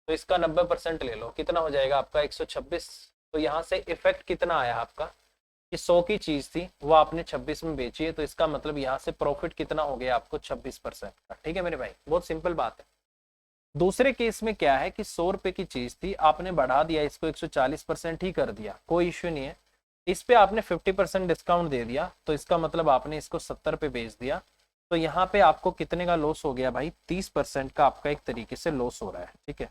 Speaker 1: तो इसका 90% ले लो, कितना हो जाएगा आपका 126। तो यहाँ से इफेक्ट कितना आया आपका कि 100 की चीज थी वो आपने 26 में बेची है, तो इसका मतलब यहाँ से प्रॉफिट कितना हो गया आपको 26% का। ठीक है मेरे भाई, बहुत सिंपल बात है। दूसरे केस में क्या है कि 100 रुपए की चीज थी, आपने बढ़ा दिया इसको 140% ही कर दिया, कोई इश्यू नहीं है। इस पे आपने 50% डिस्काउंट दे दिया, तो इसका मतलब आपने इसको 70 पे बेच दिया। तो यहाँ पे आपको कितने का लॉस हो गया भाई, 30% का आपका एक तरीके से लॉस हो रहा है। ठीक है,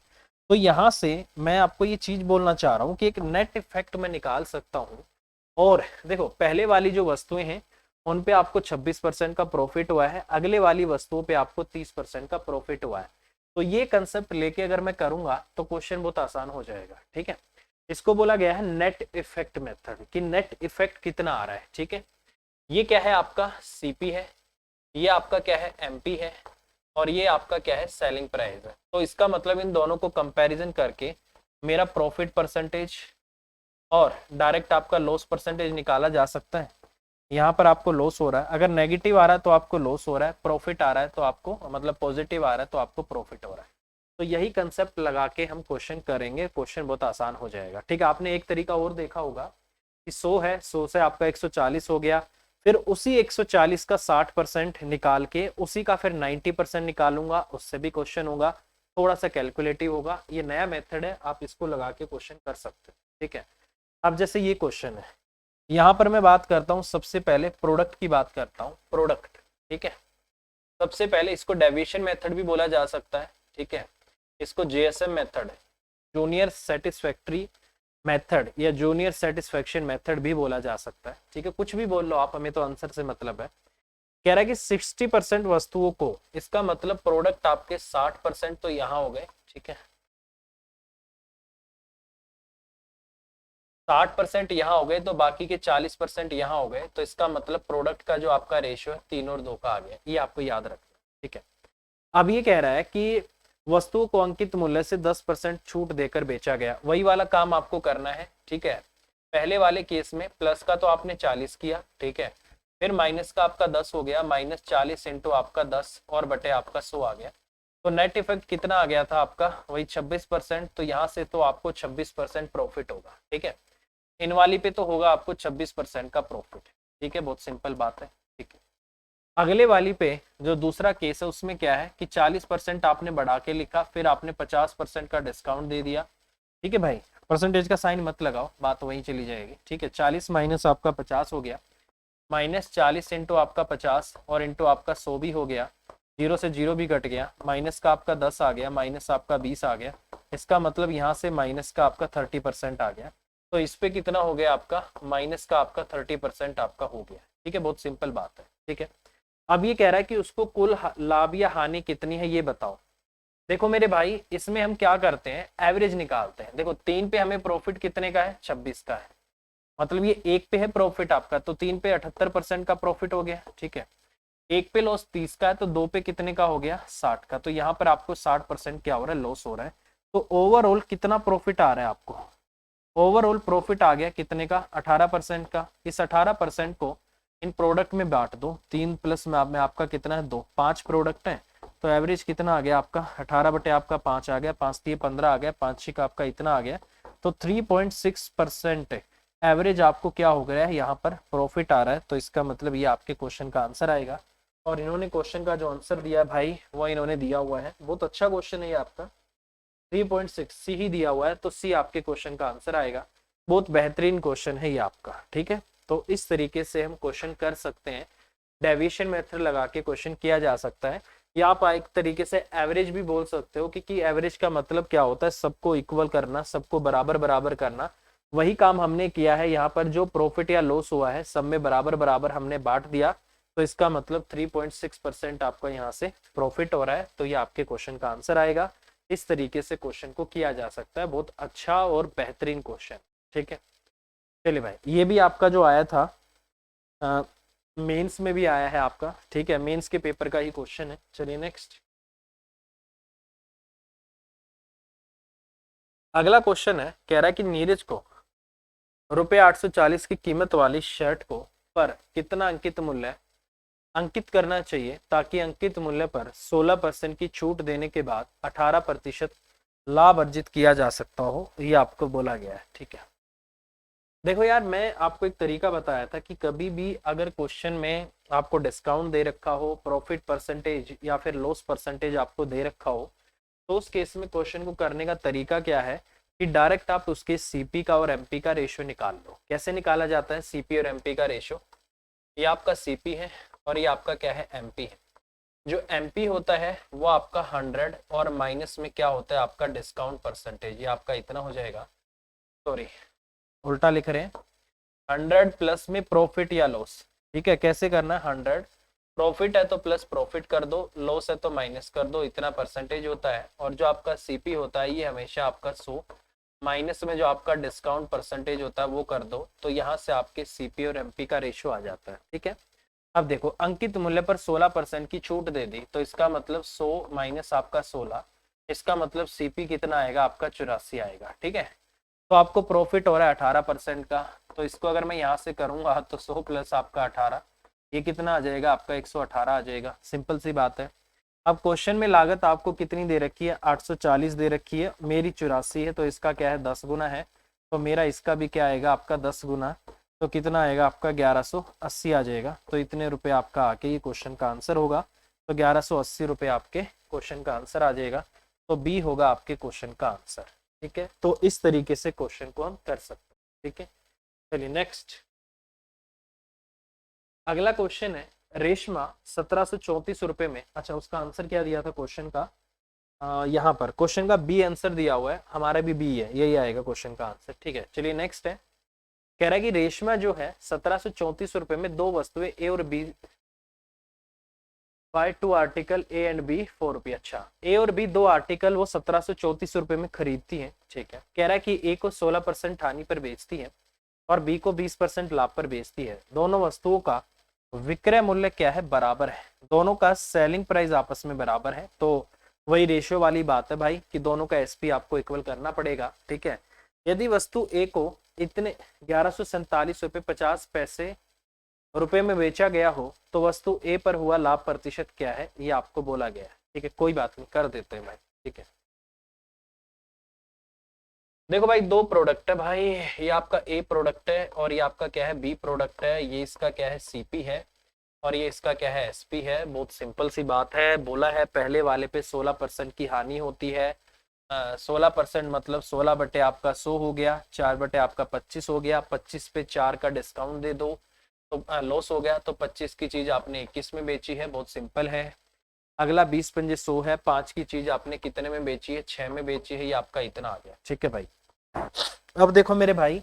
Speaker 1: तो यहाँ से मैं आपको ये चीज बोलना चाह रहा हूँ कि एक नेट इफेक्ट मैं निकाल सकता हूँ। और देखो पहले वाली जो वस्तुएं हैं उन पे आपको 26% का प्रॉफिट हुआ है, अगले वाली वस्तुओं पे आपको 30% का प्रॉफिट हुआ है। तो ये कंसेप्ट लेके अगर मैं करूंगा तो क्वेश्चन बहुत आसान हो जाएगा। ठीक है, इसको बोला गया है नेट इफेक्ट मेथड, कि नेट इफेक्ट कितना आ रहा है। ठीक है, ये क्या है आपका सीपी है, ये आपका क्या है एमपी है, और ये आपका क्या है सेलिंग प्राइस है। तो इसका मतलब इन दोनों को कंपैरिजन करके मेरा प्रॉफिट परसेंटेज और डायरेक्ट आपका लॉस परसेंटेज निकाला जा सकता है। यहाँ पर आपको लॉस हो रहा है, अगर नेगेटिव आ रहा है तो आपको लॉस हो रहा है, प्रॉफिट आ रहा है तो आपको मतलब पॉजिटिव आ रहा है तो आपको प्रॉफिट हो रहा है। तो यही कंसेप्ट लगा के हम क्वेश्चन करेंगे, क्वेश्चन बहुत आसान हो जाएगा। ठीक है, आपने एक तरीका और देखा होगा कि 100 है, 100 से आपका 140 हो गया, फिर उसी 140 का 60% निकाल के उसी का फिर 90% निकालूंगा, उससे भी क्वेश्चन होगा, थोड़ा सा कैलकुलेटिव होगा। ये नया मेथड है, आप इसको लगा के क्वेश्चन कर सकते हैं। ठीक है, अब जैसे ये क्वेश्चन है, यहाँ पर मैं बात करता हूँ सबसे पहले प्रोडक्ट की बात करता हूँ, प्रोडक्ट। ठीक है, सबसे पहले इसको डेविएशन मेथड भी बोला जा सकता है। ठीक है, इसको JSM method, junior satisfactory method या जूनियर सेटिस्फेक्शन मेथड भी बोला जा सकता है। ठीक है, कुछ भी बोल लो आप, हमें तो आंसर से मतलब है। कह रहा है कि 60% वस्तुओं को, इसका मतलब प्रोडक्ट आपके 60% तो यहाँ हो गए। ठीक है, 60% यहाँ हो गए तो बाकी के 40% यहाँ हो गए, तो इसका मतलब प्रोडक्ट का जो आपका रेशियो है 3 और 2 का आ गया, ये आपको याद रखना। ठीक है, अब ये कह रहा है कि वस्तुओं को अंकित मूल्य से 10% छूट देकर बेचा गया, वही वाला काम आपको करना है। ठीक है, पहले वाले केस में प्लस का तो आपने 40 किया, ठीक है, फिर माइनस का आपका 10 हो गया, -40 इंटू आपका 10 और बटे आपका 100 आ गया। तो नेट इफेक्ट कितना आ गया था आपका, वही 26%। तो यहाँ से तो आपको 26% प्रॉफिट होगा। ठीक है, इन वाली पे तो होगा आपको 26% का प्रॉफिट। ठीक है, बहुत सिंपल बात है। ठीक है, अगले वाली पे जो दूसरा केस है उसमें क्या है कि 40% आपने बढ़ा के लिखा, फिर आपने 50% का डिस्काउंट दे दिया। ठीक है भाई, परसेंटेज का साइन मत लगाओ, बात वहीं चली जाएगी। ठीक है, 40 माइनस आपका 50 हो गया, -40 इंटू आपका 50 और इंटू आपका 100 भी हो गया, जीरो से जीरो भी कट गया, माइनस का आपका 10 आ गया, माइनस आपका 20 आ गया, इसका मतलब यहाँ से माइनस का आपका 30% आ गया। तो इस पे कितना हो गया आपका, माइनस का आपका 30% आपका हो गया। ठीक है, बहुत सिंपल बात है। ठीक है, अब ये कह रहा है कि उसको कुल लाभ या हानि कितनी है ये बताओ। देखो मेरे भाई, इसमें हम क्या करते हैं, एवरेज निकालते हैं। देखो 3 पे हमें प्रॉफिट कितने का है, 26 का है, मतलब ये 1 पे है प्रॉफिट आपका, तो 3 पे 78% का प्रॉफिट हो गया। ठीक है, 1 पे लॉस 30 का है, तो 2 पे कितने का हो गया, 60 का। तो यहाँ पर आपको 60% क्या हो रहा है, लॉस हो रहा है। तो ओवरऑल कितना प्रॉफिट आ रहा है आपको, ओवरऑल प्रॉफिट आ गया कितने का, 18% का। इस 18% को इन प्रोडक्ट में बांट दो, 3 प्लस में आपका कितना है, 2, 5 प्रोडक्ट है, तो एवरेज कितना आ गया आपका, 18 बटे आपका 5 आ गया, 5 3 15 आ गया, 5 6 का आपका इतना आ गया। तो 3.6% एवरेज आपको क्या हो गया है, यहाँ पर प्रॉफिट आ रहा है। तो इसका मतलब ये आपके क्वेश्चन का आंसर आएगा। और इन्होंने क्वेश्चन का जो आंसर दिया भाई वो इन्होंने दिया हुआ है, बहुत अच्छा क्वेश्चन है ये आपका, 3.6 सी ही दिया हुआ है, तो सी आपके क्वेश्चन का आंसर आएगा। बहुत बेहतरीन क्वेश्चन है ये आपका। ठीक है, तो इस तरीके से हम क्वेश्चन कर सकते हैं, डेविएशन मेथड लगा के क्वेश्चन किया जा सकता है। या आप एक तरीके से एवरेज भी बोल सकते हो, क्योंकि एवरेज का मतलब क्या होता है, सबको इक्वल करना, सबको बराबर बराबर करना। वही काम हमने किया है यहाँ पर, जो प्रॉफिट या लॉस हुआ है सब में बराबर बराबर हमने बांट दिया। तो इसका मतलब 3.6% आपका यहाँ से प्रॉफिट हो रहा है, तो ये आपके क्वेश्चन का आंसर आएगा। इस तरीके से क्वेश्चन को किया जा सकता है, बहुत अच्छा और बेहतरीन क्वेश्चन। ठीक है। चलिए भाई, ये भी आपका जो आया था मेंस में भी आया है आपका, ठीक है, मेंस के पेपर का ही क्वेश्चन है। चलिए नेक्स्ट, अगला क्वेश्चन है, कह रहा है कि नीरज को ₹840 की कीमत वाली शर्ट को पर कितना अंकित मूल्य अंकित करना चाहिए ताकि अंकित मूल्य पर 16% की छूट देने के बाद 18% लाभ अर्जित किया जा सकता हो, ये आपको बोला गया है। ठीक है, देखो यार, मैं आपको एक तरीका बताया था कि कभी भी अगर क्वेश्चन में आपको डिस्काउंट दे रखा हो, प्रॉफिट परसेंटेज या फिर लॉस परसेंटेज आपको दे रखा हो, तो उस केस में क्वेश्चन को करने का तरीका क्या है कि डायरेक्ट आप उसके सीपी का और एमपी का रेशियो निकाल लो। कैसे निकाला जाता है सीपी और एमपी का रेशियो? ये आपका सीपी है और ये आपका क्या है, एमपी है। जो एमपी होता है वो आपका 100 और माइनस में क्या होता है आपका डिस्काउंट परसेंटेज, ये आपका इतना हो जाएगा, सॉरी उल्टा लिख रहे हैं, 100 प्लस में प्रॉफिट या लॉस। ठीक है, कैसे करना है, 100 प्रॉफिट है तो प्लस प्रॉफिट कर दो, लॉस है तो माइनस कर दो, इतना परसेंटेज होता है। और जो आपका सीपी होता है ये हमेशा आपका 100 माइनस में जो आपका डिस्काउंट परसेंटेज होता है वो कर दो, तो यहाँ से आपके सीपी और एमपी का रेशियो आ जाता है। ठीक है, अब देखो, अंकित मूल्य पर 16% की छूट दे दी, तो इसका मतलब 100 माइनस आपका 16, इसका मतलब सीपी कितना आएगा आपका, 84 आएगा। ठीक है, तो आपको प्रॉफिट हो रहा है 18% का, तो इसको अगर मैं यहाँ से करूंगा तो 100 प्लस आपका 18, ये कितना आ जाएगा आपका, 118 आ जाएगा। सिंपल सी बात है। अब क्वेश्चन में लागत आपको कितनी दे रखी है, 840 दे रखी है, मेरी 84 है, तो इसका क्या है 10 गुना है, तो मेरा इसका भी क्या आएगा आपका 10 गुना, तो कितना आएगा आपका 1180 आ जाएगा। तो इतने रुपए आपका आके ये क्वेश्चन का आंसर होगा, तो 1180 रुपये आपके क्वेश्चन का आंसर आ जाएगा, तो बी होगा आपके क्वेश्चन का आंसर। ठीक है, तो इस तरीके से क्वेश्चन को हम कर सकते हैं। ठीक है, चलिए नेक्स्ट, अगला क्वेश्चन है, रेशमा 1734 रुपए में, अच्छा उसका आंसर क्या दिया था क्वेश्चन का, यहाँ पर क्वेश्चन का बी आंसर दिया हुआ है, हमारा भी बी है, यही आएगा क्वेश्चन का आंसर। ठीक है, चलिए नेक्स्ट है, कह रहा है कि रेशमा जो है 1734 रुपए में दो वस्तुएं ए और B buy two article A and B 4 रुपये। अच्छा, ए और बी दो आर्टिकल वो 1734 रुपए में खरीदती है। ठीक है, कह रहा है कि ए को 16% हानि पर बेचती है और बी को 20% लाभ पर बेचती है। दोनों वस्तुओं का विक्रय मूल्य क्या है, बराबर है, दोनों का सेलिंग प्राइस आपस में बराबर है। तो वही रेशियो वाली बात है भाई कि दोनों का एसपी आपको इक्वल करना पड़ेगा। ठीक है, यदि वस्तु ए को इतने 1147 रुपये 50 पैसे रुपए में बेचा गया हो तो वस्तु ए पर हुआ लाभ प्रतिशत क्या है, ये आपको बोला गया है। ठीक है, कोई बात नहीं, कर देते हैं भाई। ठीक है, देखो भाई, दो प्रोडक्ट है भाई, ये आपका ए प्रोडक्ट है और ये आपका क्या है, बी प्रोडक्ट है। ये इसका क्या है, सीपी है और ये इसका क्या है, एसपी है। बहुत सिंपल सी बात है, बोला है पहले वाले पे 16% की हानि होती है। 16% मतलब 16 बटे आपका 100 हो गया, 4 बटे आपका 25 हो गया, 25 पे 4 का डिस्काउंट दे दो तो लॉस हो गया, तो 25 की चीज आपने 21 में बेची है, बहुत सिंपल है। अगला 20 पंजे 100 है, 5 की चीज आपने कितने में बेची है, 6 में बेची है, ये आपका इतना आ गया। ठीक है भाई, अब देखो मेरे भाई,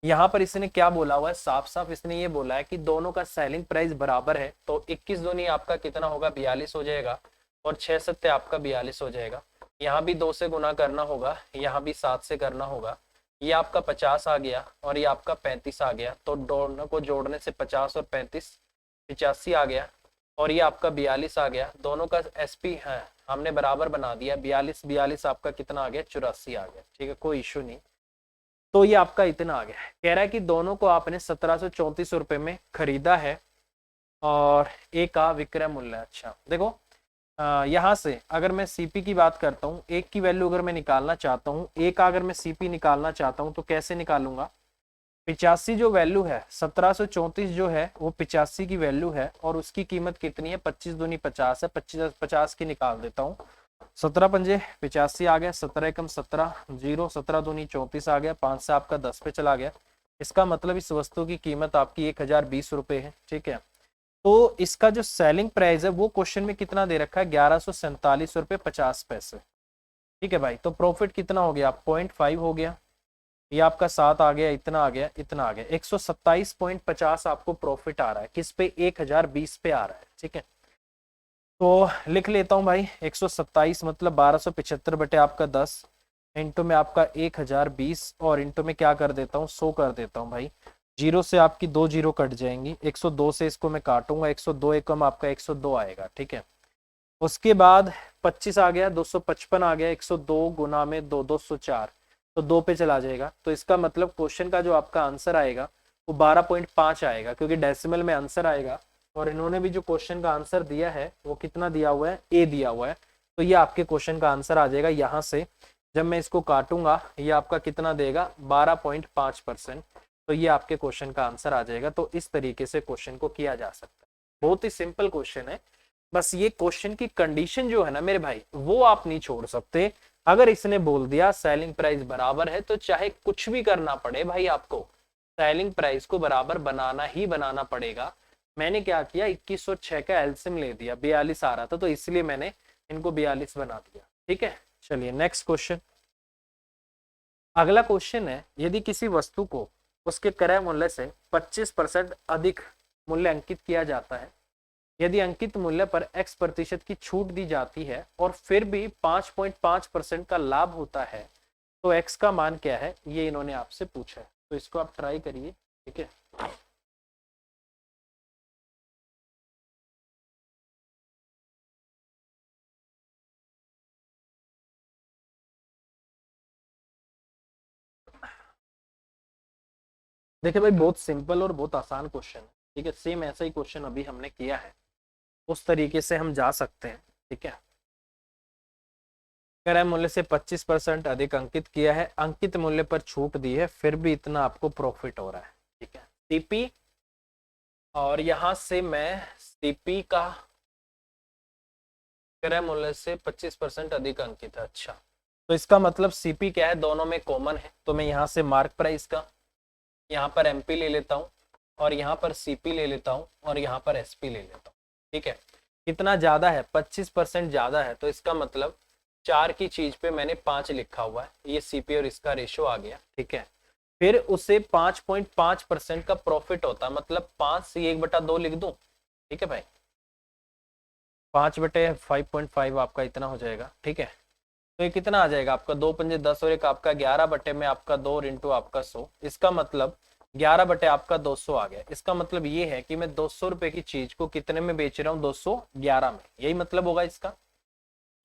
Speaker 1: यहाँ पर इसने क्या बोला हुआ है, साफ साफ इसने ये बोला है कि दोनों का सेलिंग प्राइस बराबर है, तो 21 दूनी आपका कितना होगा, 42 हो जाएगा, और 6 सत्ते आपका 42 हो जाएगा। यहाँ भी 2 से गुना करना होगा, यहाँ भी 7 से करना होगा, ये आपका 50 आ गया और ये आपका 35 आ गया, तो दोनों को जोड़ने से 50 और 35 85 आ गया, और ये आपका 42 आ गया। दोनों का एसपी है हमने बराबर बना दिया, 42 42 आपका कितना आ गया, 84 आ गया। ठीक है, कोई इशू नहीं, तो ये आपका इतना आ गया। कह रहा है कि दोनों को आपने 1734 रुपए में खरीदा है और एक का विक्रय मूल्य। अच्छा देखो, यहाँ से अगर मैं सीपी की बात करता हूँ, एक की वैल्यू अगर मैं निकालना चाहता हूँ, एक का अगर मैं सीपी निकालना चाहता हूँ तो कैसे निकालूंगा, 85 जो वैल्यू है, 1734 जो है वो 85 की वैल्यू है और उसकी कीमत कितनी है, 25 दूनी 50 है, 25 50 की निकाल देता हूँ, 17 पंजे 85 आ गया, 17 एकम 17, 0 17 दूनी 34 आ गया, 5 से आपका 10 पे चला गया। इसका मतलब इस वस्तु की कीमत आपकी 1020 रुपये है। ठीक है, तो इसका जो सेलिंग प्राइस है वो क्वेश्चन में कितना दे रखा है, 1147 रुपये 50 पैसे। ठीक है भाई, तो प्रॉफिट कितना हो गया, 0.5 हो गया, ये आपका 7 आ गया, इतना आ गया, इतना आ गया, 127.50 आपको प्रॉफिट आ रहा है, किस पे, 1020 पे आ रहा है। ठीक है, तो लिख लेता हूँ भाई, 127 मतलब 1275 बटे आपका 10, इंटू में आपका 1020 और इंटू में क्या कर देता हूँ 100 कर देता हूँ भाई। जीरो से आपकी 2 जीरो कट जाएंगी, 102 से इसको मैं काटूंगा, 102 एकम आपका 102 आएगा, ठीक है। उसके बाद 25 आ गया, 255 आ गया, 102 गुना में 2 204, तो 2 पे चला जाएगा। तो इसका मतलब क्वेश्चन का जो आपका आंसर आएगा वो 12.5 आएगा, क्योंकि डेसिमल में आंसर आएगा। और इन्होंने भी जो क्वेश्चन का आंसर दिया है वो कितना दिया हुआ है, ए दिया हुआ है। तो ये आपके क्वेश्चन का आंसर आ जाएगा। यहाँ से जब मैं इसको काटूंगा ये आपका कितना देगा, 12.5%। तो ये आपके क्वेश्चन का आंसर आ जाएगा। तो इस तरीके से क्वेश्चन को किया जा सकता है। बहुत ही सिंपल क्वेश्चन है। बस ये क्वेश्चन की कंडीशन जो है ना मेरे भाई, वो आप नहीं छोड़ सकते। अगर इसने बोल दिया सेलिंग प्राइस बराबर है तो चाहे कुछ भी करना पड़े भाई, आपको सेलिंग प्राइस को बराबर बनाना ही बनाना पड़ेगा। मैंने क्या किया, 2106 का एलसीएम ले दिया, 42 आ रहा था तो इसलिए मैंने इनको 42 बना दिया, ठीक है। चलिए नेक्स्ट क्वेश्चन। अगला क्वेश्चन है, यदि किसी वस्तु को उसके क्रय मूल्य से 25% अधिक मूल्य अंकित किया जाता है, यदि अंकित मूल्य पर x प्रतिशत की छूट दी जाती है और फिर भी 5.5% का लाभ होता है, तो x का मान क्या है, ये इन्होंने आपसे पूछा है। तो इसको आप ट्राई करिए, ठीक है। देखिए भाई, बहुत सिंपल और बहुत आसान क्वेश्चन है, ठीक है। सेम ऐसा ही क्वेश्चन अभी हमने किया है, उस तरीके से हम जा सकते हैं, ठीक है। क्रय मूल्य से 25% अधिक अंकित किया है, अंकित मूल्य पर छूट दी है, फिर भी इतना आपको प्रॉफिट हो रहा है, ठीक है। सीपी, और यहां से मैं सीपी का क्रय मूल्य से 25% अधिक अंकित है, अच्छा। तो इसका मतलब सीपी क्या है, दोनों में कॉमन है। तो मैं यहाँ से मार्क प्राइस का यहाँ पर एमपी ले लेता हूँ और यहाँ पर सीपी ले लेता हूँ और यहाँ पर एसपी ले लेता हूँ, ठीक है। कितना ज्यादा है, 25% ज्यादा है, तो इसका मतलब 4 की चीज पे मैंने 5 लिखा हुआ है, ये सीपी और इसका रेशो आ गया, ठीक है। फिर उसे 5.5% का प्रॉफिट होता है, मतलब 5 से 1/2 लिख दूं, ठीक है भाई। 5/5.5 आपका इतना हो जाएगा, ठीक है। तो ये कितना आ जाएगा आपका, 2 पंजे 10 और एक आपका 11 बटे में आपका 2 और इंटू आपका 100। इसका मतलब 11 बटे आपका 200 आ गया। इसका मतलब ये है कि मैं 200 रुपए की चीज को कितने में बेच रहा हूँ, 211 में, यही मतलब होगा इसका।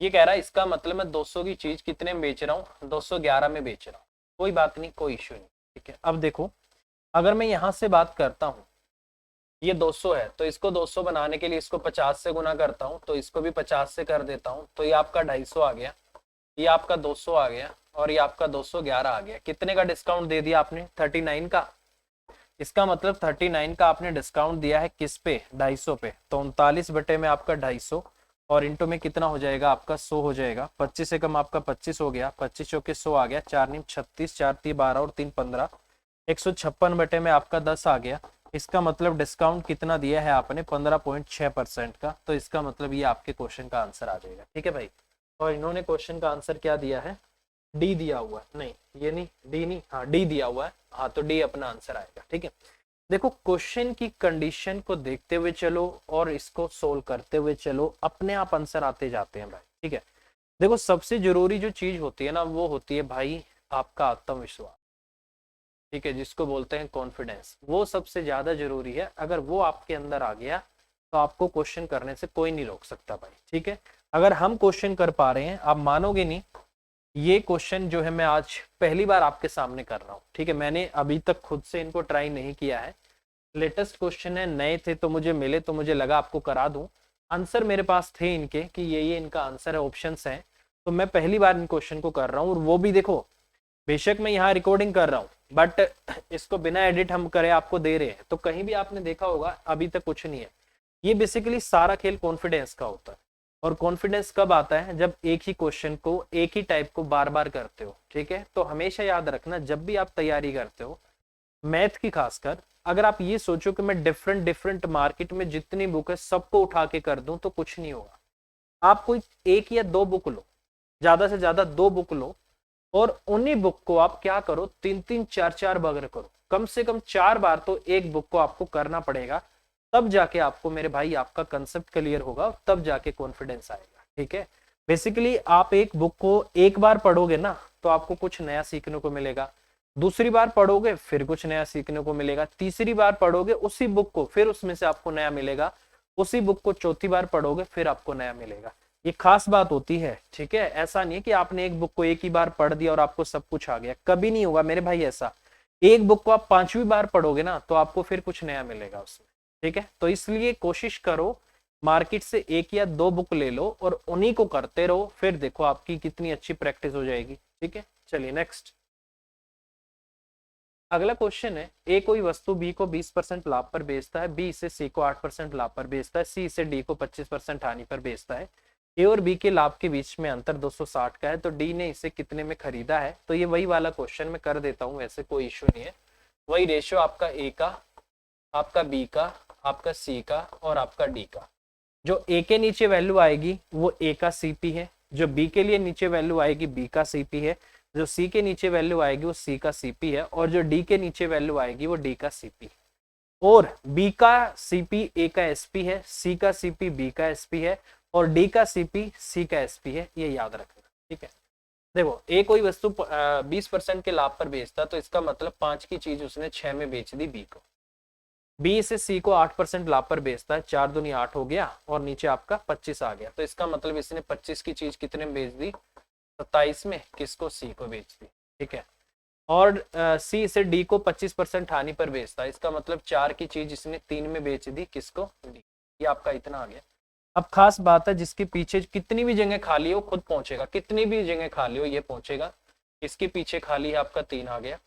Speaker 1: ये कह रहा है इसका मतलब मैं 200 की चीज कितने में बेच रहा हूँ, 211 में बेच रहा हूँ। कोई बात नहीं, कोई इश्यू नहीं, ठीक है। अब देखो, अगर मैं यहाँ से बात करता हूँ, ये 200 है तो इसको 200 बनाने के लिए इसको 50 से गुना करता हूँ, तो इसको भी 50 से कर देता हूँ, तो ये आपका 250 आ गया, ये आपका 200 आ गया और ये आपका 211 आ गया। कितने का डिस्काउंट दे दिया आपने, 39 का। इसका मतलब 39 का आपने डिस्काउंट दिया है किस पे, 250 पे। तो 39 बटे में आपका 250 और इंटू में कितना हो जाएगा आपका 100 हो जाएगा। 25 से कम आपका 25 हो गया, 25 चौके 100 आ गया, 4 नीम 36, 4 3 12 और 3 15, 156 बटे में आपका 10 आ गया। इसका मतलब डिस्काउंट कितना दिया है आपने, 15.6% का। तो इसका मतलब ये आपके क्वेश्चन का आंसर आ जाएगा, ठीक है भाई। और इन्होंने क्वेश्चन का आंसर क्या दिया है, डी दिया हुआ है, नहीं ये नहीं, डी नहीं, हाँ डी दिया हुआ है, हाँ तो डी अपना आंसर आएगा, ठीक है। देखो, क्वेश्चन की कंडीशन को देखते हुए चलो और इसको सोल्व करते हुए चलो, अपने आप आंसर आते जाते हैं भाई, ठीक है। देखो, सबसे जरूरी जो चीज होती है ना, वो होती है भाई आपका आत्मविश्वास, ठीक है, जिसको बोलते हैं कॉन्फिडेंस। वो सबसे ज्यादा जरूरी है। अगर वो आपके अंदर आ गया तो आपको क्वेश्चन करने से कोई नहीं रोक सकता भाई, ठीक है। अगर हम क्वेश्चन कर पा रहे हैं, आप मानोगे नहीं, ये क्वेश्चन जो है मैं आज पहली बार आपके सामने कर रहा हूँ, ठीक है। मैंने अभी तक खुद से इनको ट्राई नहीं किया है, लेटेस्ट क्वेश्चन है, नए थे तो मुझे मिले तो मुझे लगा आपको करा दूं। आंसर मेरे पास थे इनके कि ये इनका आंसर है, ऑप्शंस हैं। तो मैं पहली बार इन क्वेश्चन को कर रहा हूँ, और वो भी देखो, बेशक मैं यहाँ रिकॉर्डिंग कर रहा हूँ बट इसको बिना एडिट हम करे आपको दे रहे हैं, तो कहीं भी आपने देखा होगा अभी तक कुछ नहीं है। ये बेसिकली सारा खेल कॉन्फिडेंस का होता है। और कॉन्फिडेंस कब आता है, जब एक ही क्वेश्चन को, एक ही टाइप को बार बार करते हो, ठीक है। तो हमेशा याद रखना, जब भी आप तैयारी करते हो मैथ की खासकर, अगर आप ये सोचो कि मैं डिफरेंट डिफरेंट मार्केट में जितनी बुक है सबको उठा के कर दूं, तो कुछ नहीं होगा। आप कोई एक या दो बुक लो, ज्यादा से ज्यादा दो बुक लो, और उन्हीं बुक को आप क्या करो, 3 3 4 4 बार करो, कम से कम 4 बार तो एक बुक को आपको करना पड़ेगा। तब जाके आपको मेरे भाई आपका कंसेप्ट क्लियर होगा, तब जाके कॉन्फिडेंस आएगा, ठीक है। बेसिकली आप एक बुक को एक बार पढ़ोगे ना तो आपको कुछ नया सीखने को मिलेगा, दूसरी बार पढ़ोगे फिर कुछ नया सीखने को मिलेगा, तीसरी बार पढ़ोगे उसी बुक को फिर उसमें से आपको नया मिलेगा, उसी बुक को चौथी बार पढ़ोगे फिर आपको नया मिलेगा। ये खास बात होती है, ठीक है। ऐसा नहीं है कि आपने एक बुक को एक ही बार पढ़ दिया और आपको सब कुछ आ गया, कभी नहीं होगा मेरे भाई ऐसा। एक बुक को आप 5वीं बार पढ़ोगे ना तो आपको फिर कुछ नया मिलेगा उसमें, ठीक है। तो इसलिए कोशिश करो मार्केट से एक या दो बुक ले लो और उन्हीं को करते रहो, फिर देखो आपकी कितनी अच्छी प्रैक्टिस हो जाएगी, ठीक है। चलिए नेक्स्ट, अगला क्वेश्चन है, ए कोई वस्तु बी को 20% लाभ पर बेचता है, बी इसे सी को 8% लाभ पर बेचता है, सी इसे डी को 25% हानि पर बेचता है। ए और बी के लाभ के बीच में अंतर 260 का है, तो डी ने इसे कितने में खरीदा है। तो ये वही वाला क्वेश्चन मैं कर देता हूँ, वैसे कोई इश्यू नहीं है। वही रेशियो आपका ए का, आपका बी का, आपका सी का और आपका डी का। जो ए के नीचे वैल्यू आएगी वो ए का सीपी है, जो बी के लिए नीचे वैल्यू आएगी बी का सीपी है, जो सी के नीचे वैल्यू आएगी वो सी का सीपी है, और जो डी के नीचे वैल्यू आएगी वो डी का सीपी। और बी का सीपी ए का एसपी है, सी का सीपी बी का एसपी है, और डी का सीपी सी का एसपी है, ये याद रखना, ठीक है। देखो ए कोई वस्तु 20% के लाभ पर बेचता, तो इसका मतलब 5 की चीज उसने 6 में बेच दी बी को। बी से सी को 8% लाभ पर बेचता है, 4 दूनी 8 हो गया और नीचे आपका 25 आ गया, तो इसका मतलब इसने 25 की चीज कितने में बेच दी, 27 में, किसको, सी को बेच दी, ठीक है। और सी इसे डी को 25% हानि पर बेचता है, इसका मतलब 4 की चीज इसने 3 में बेच दी, किसको, डी। ये आपका इतना आ गया। अब खास बात है, जिसके पीछे कितनी भी जगह खाली हो खुद पहुंचेगा, कितनी भी जगह खाली हो ये पहुंचेगा। इसके पीछे खाली है आपका 3 आ गया,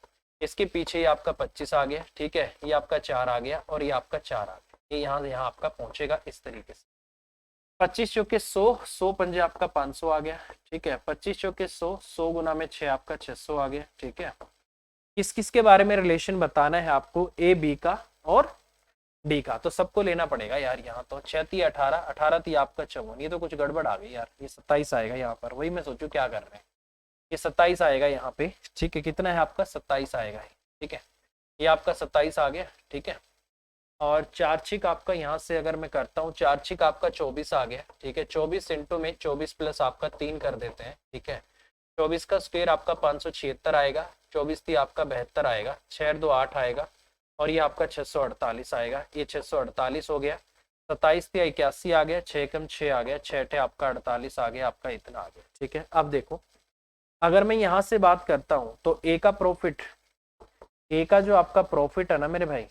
Speaker 1: इसके पीछे ये आपका 25 आ गया, ठीक है, ये आपका 4 आ गया और ये आपका 4 आ गया, ये यहाँ यहाँ आपका पहुंचेगा इस तरीके से। 25 चौके 100, 100 पंजे आपका 500 आ गया, ठीक है। 25 चौके 100, 100 गुना में 6 आपका 600 आ गया, ठीक है। किस किस के बारे में रिलेशन बताना है आपको, ए बी का और डी का, तो सबको लेना पड़ेगा यार। यहाँ तो 6 18, 18 थी आपका 54, ये तो कुछ गड़बड़ आ गई यार, ये 27 आएगा यहाँ पर, वही मैं सोचू क्या कर रहे हैं। ये 27 आएगा यहाँ पे, ठीक है। कितना है आपका, 27 आएगा, ठीक है। ये आपका 27 आ गया, ठीक है। और 4 छिक आपका यहाँ से अगर मैं करता हूँ, 4 छिक आपका 24 आ गया, ठीक है। 24 इंटू में 24 प्लस आपका 3 कर देते हैं, ठीक है। 24 का स्क्वायर आपका 576 आएगा, 24 थी आपका 72 आएगा, 6 2 8 आएगा, और ये आपका 648 आएगा, ये 648 हो गया। 27 थी 81 आ गया, 6 कम 6 आ गया, 6 आपका 48 आ गया, आपका इतना आ गया, ठीक है। अब देखो, अगर मैं यहाँ से बात करता हूँ तो ए का प्रॉफिट, ए का जो आपका प्रॉफिट है ना मेरे भाई,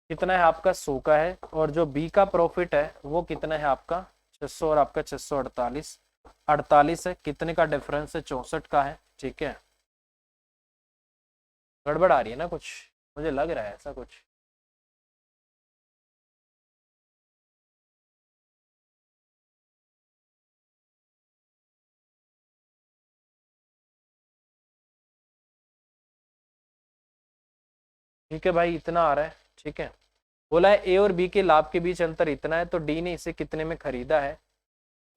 Speaker 1: कितना है आपका 100 का है, और जो बी का प्रॉफिट है वो कितना है आपका 600 और आपका 648, 48 है, कितने का डिफरेंस है, 64 का है, ठीक है। गड़बड़ आ रही है ना कुछ, मुझे लग रहा है ऐसा कुछ। ठीक है भाई, इतना आ रहा है, ठीक है। बोला है ए और बी के लाभ के बीच अंतर इतना है, तो डी ने इसे कितने में खरीदा है।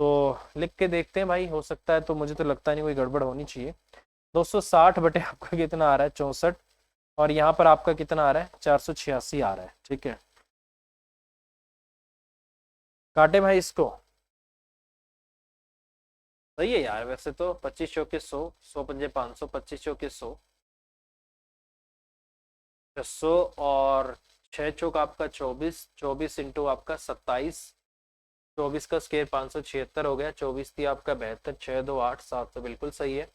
Speaker 1: तो लिख के देखते हैं भाई, हो सकता है, तो मुझे तो लगता नहीं कोई गड़बड़ होनी चाहिए। 260 बटे आपका कितना आ रहा है, 64, और यहाँ पर आपका कितना आ रहा है, 486 आ रहा है, ठीक है। काटे भाई इसको, सही है यार वैसे तो। 25 चौके 100, 100 पंजे 500, 25 चौके 100, 600, और 6 चौक आपका 24, 24 इंटू आपका 27, 24 का स्केयर 576 हो गया, 24 थी आपका 72, 6 2 8 7, तो बिल्कुल सही है।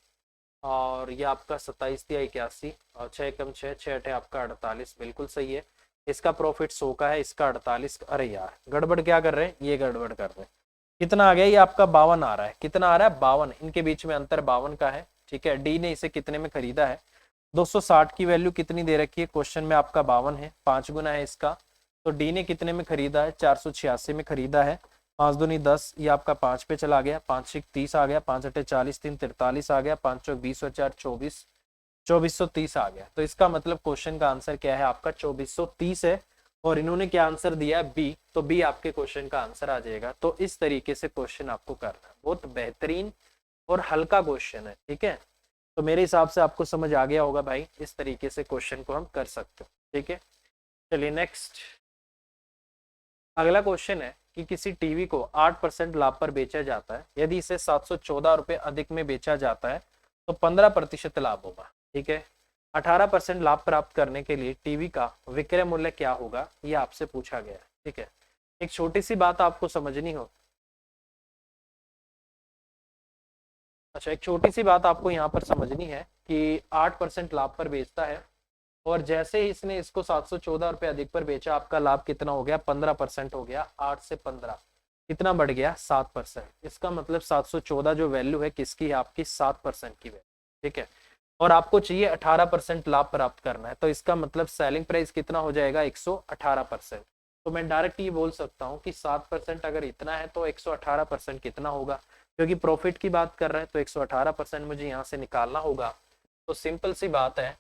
Speaker 1: और ये आपका 27 थी 81, और 6 कम 6, 6 आपका 48, बिल्कुल सही है। इसका प्रॉफिट 100 का है, इसका 48, अरे यार गड़बड़ क्या कर रहे हैं, ये गड़बड़ कर रहे हैं। कितना आ गया, ये आपका 52 आ रहा है, कितना आ रहा है 52, इनके बीच में अंतर 52 का है, ठीक है। डी ने इसे कितने में खरीदा है, 260 की वैल्यू कितनी दे रखी है क्वेश्चन में, आपका 52 है, 5 गुना है इसका, तो डी ने कितने में खरीदा है, 486 में खरीदा है। 5 दूनी 10, ये आपका 5 पे चला गया, 5 6 30 आ गया, 5 अटे 40, 3 43 आ गया, 5 चौक 20 और 4 24, 2430 आ गया। तो इसका मतलब क्वेश्चन का आंसर क्या है आपका, 2430 है। और इन्होंने क्या आंसर दिया है, बी, तो बी आपके क्वेश्चन का आंसर आ जाएगा। तो इस तरीके से क्वेश्चन आपको करना है, बहुत बेहतरीन और हल्का क्वेश्चन है, ठीक है। तो मेरे हिसाब से आपको समझ आ गया होगा भाई, इस तरीके से क्वेश्चन को हम कर सकते हैं, ठीक है। चलिए नेक्स्ट, अगला क्वेश्चन है कि किसी टीवी को 8% लाभ पर बेचा जाता है, यदि इसे 714 रुपये अधिक में बेचा जाता है तो 15% लाभ होगा। ठीक है, 18% लाभ प्राप्त करने के लिए टीवी का विक्रय मूल्य क्या होगा, ये आपसे पूछा गया है। ठीक है, एक छोटी सी बात आपको समझनी हो, अच्छा एक छोटी सी बात आपको यहाँ पर समझनी है कि 8% लाभ पर बेचता है और जैसे ही इसने इसको 714 रुपये अधिक पर बेचा, आपका लाभ कितना हो गया, 15% हो गया। 8 से 15 कितना बढ़ गया, 7%। इसका मतलब 714 जो वैल्यू है किसकी है, आपकी 7% की वैल्यू। ठीक है, और आपको चाहिए 18% लाभ प्राप्त करना है, तो इसका मतलब सेलिंग प्राइस कितना हो जाएगा, 118%। तो मैं डायरेक्ट ये बोल सकता हूँ कि 7% अगर इतना है तो 118% कितना होगा, क्योंकि प्रॉफिट की बात कर रहे हैं तो 118% मुझे यहाँ से निकालना होगा। तो सिंपल सी बात है,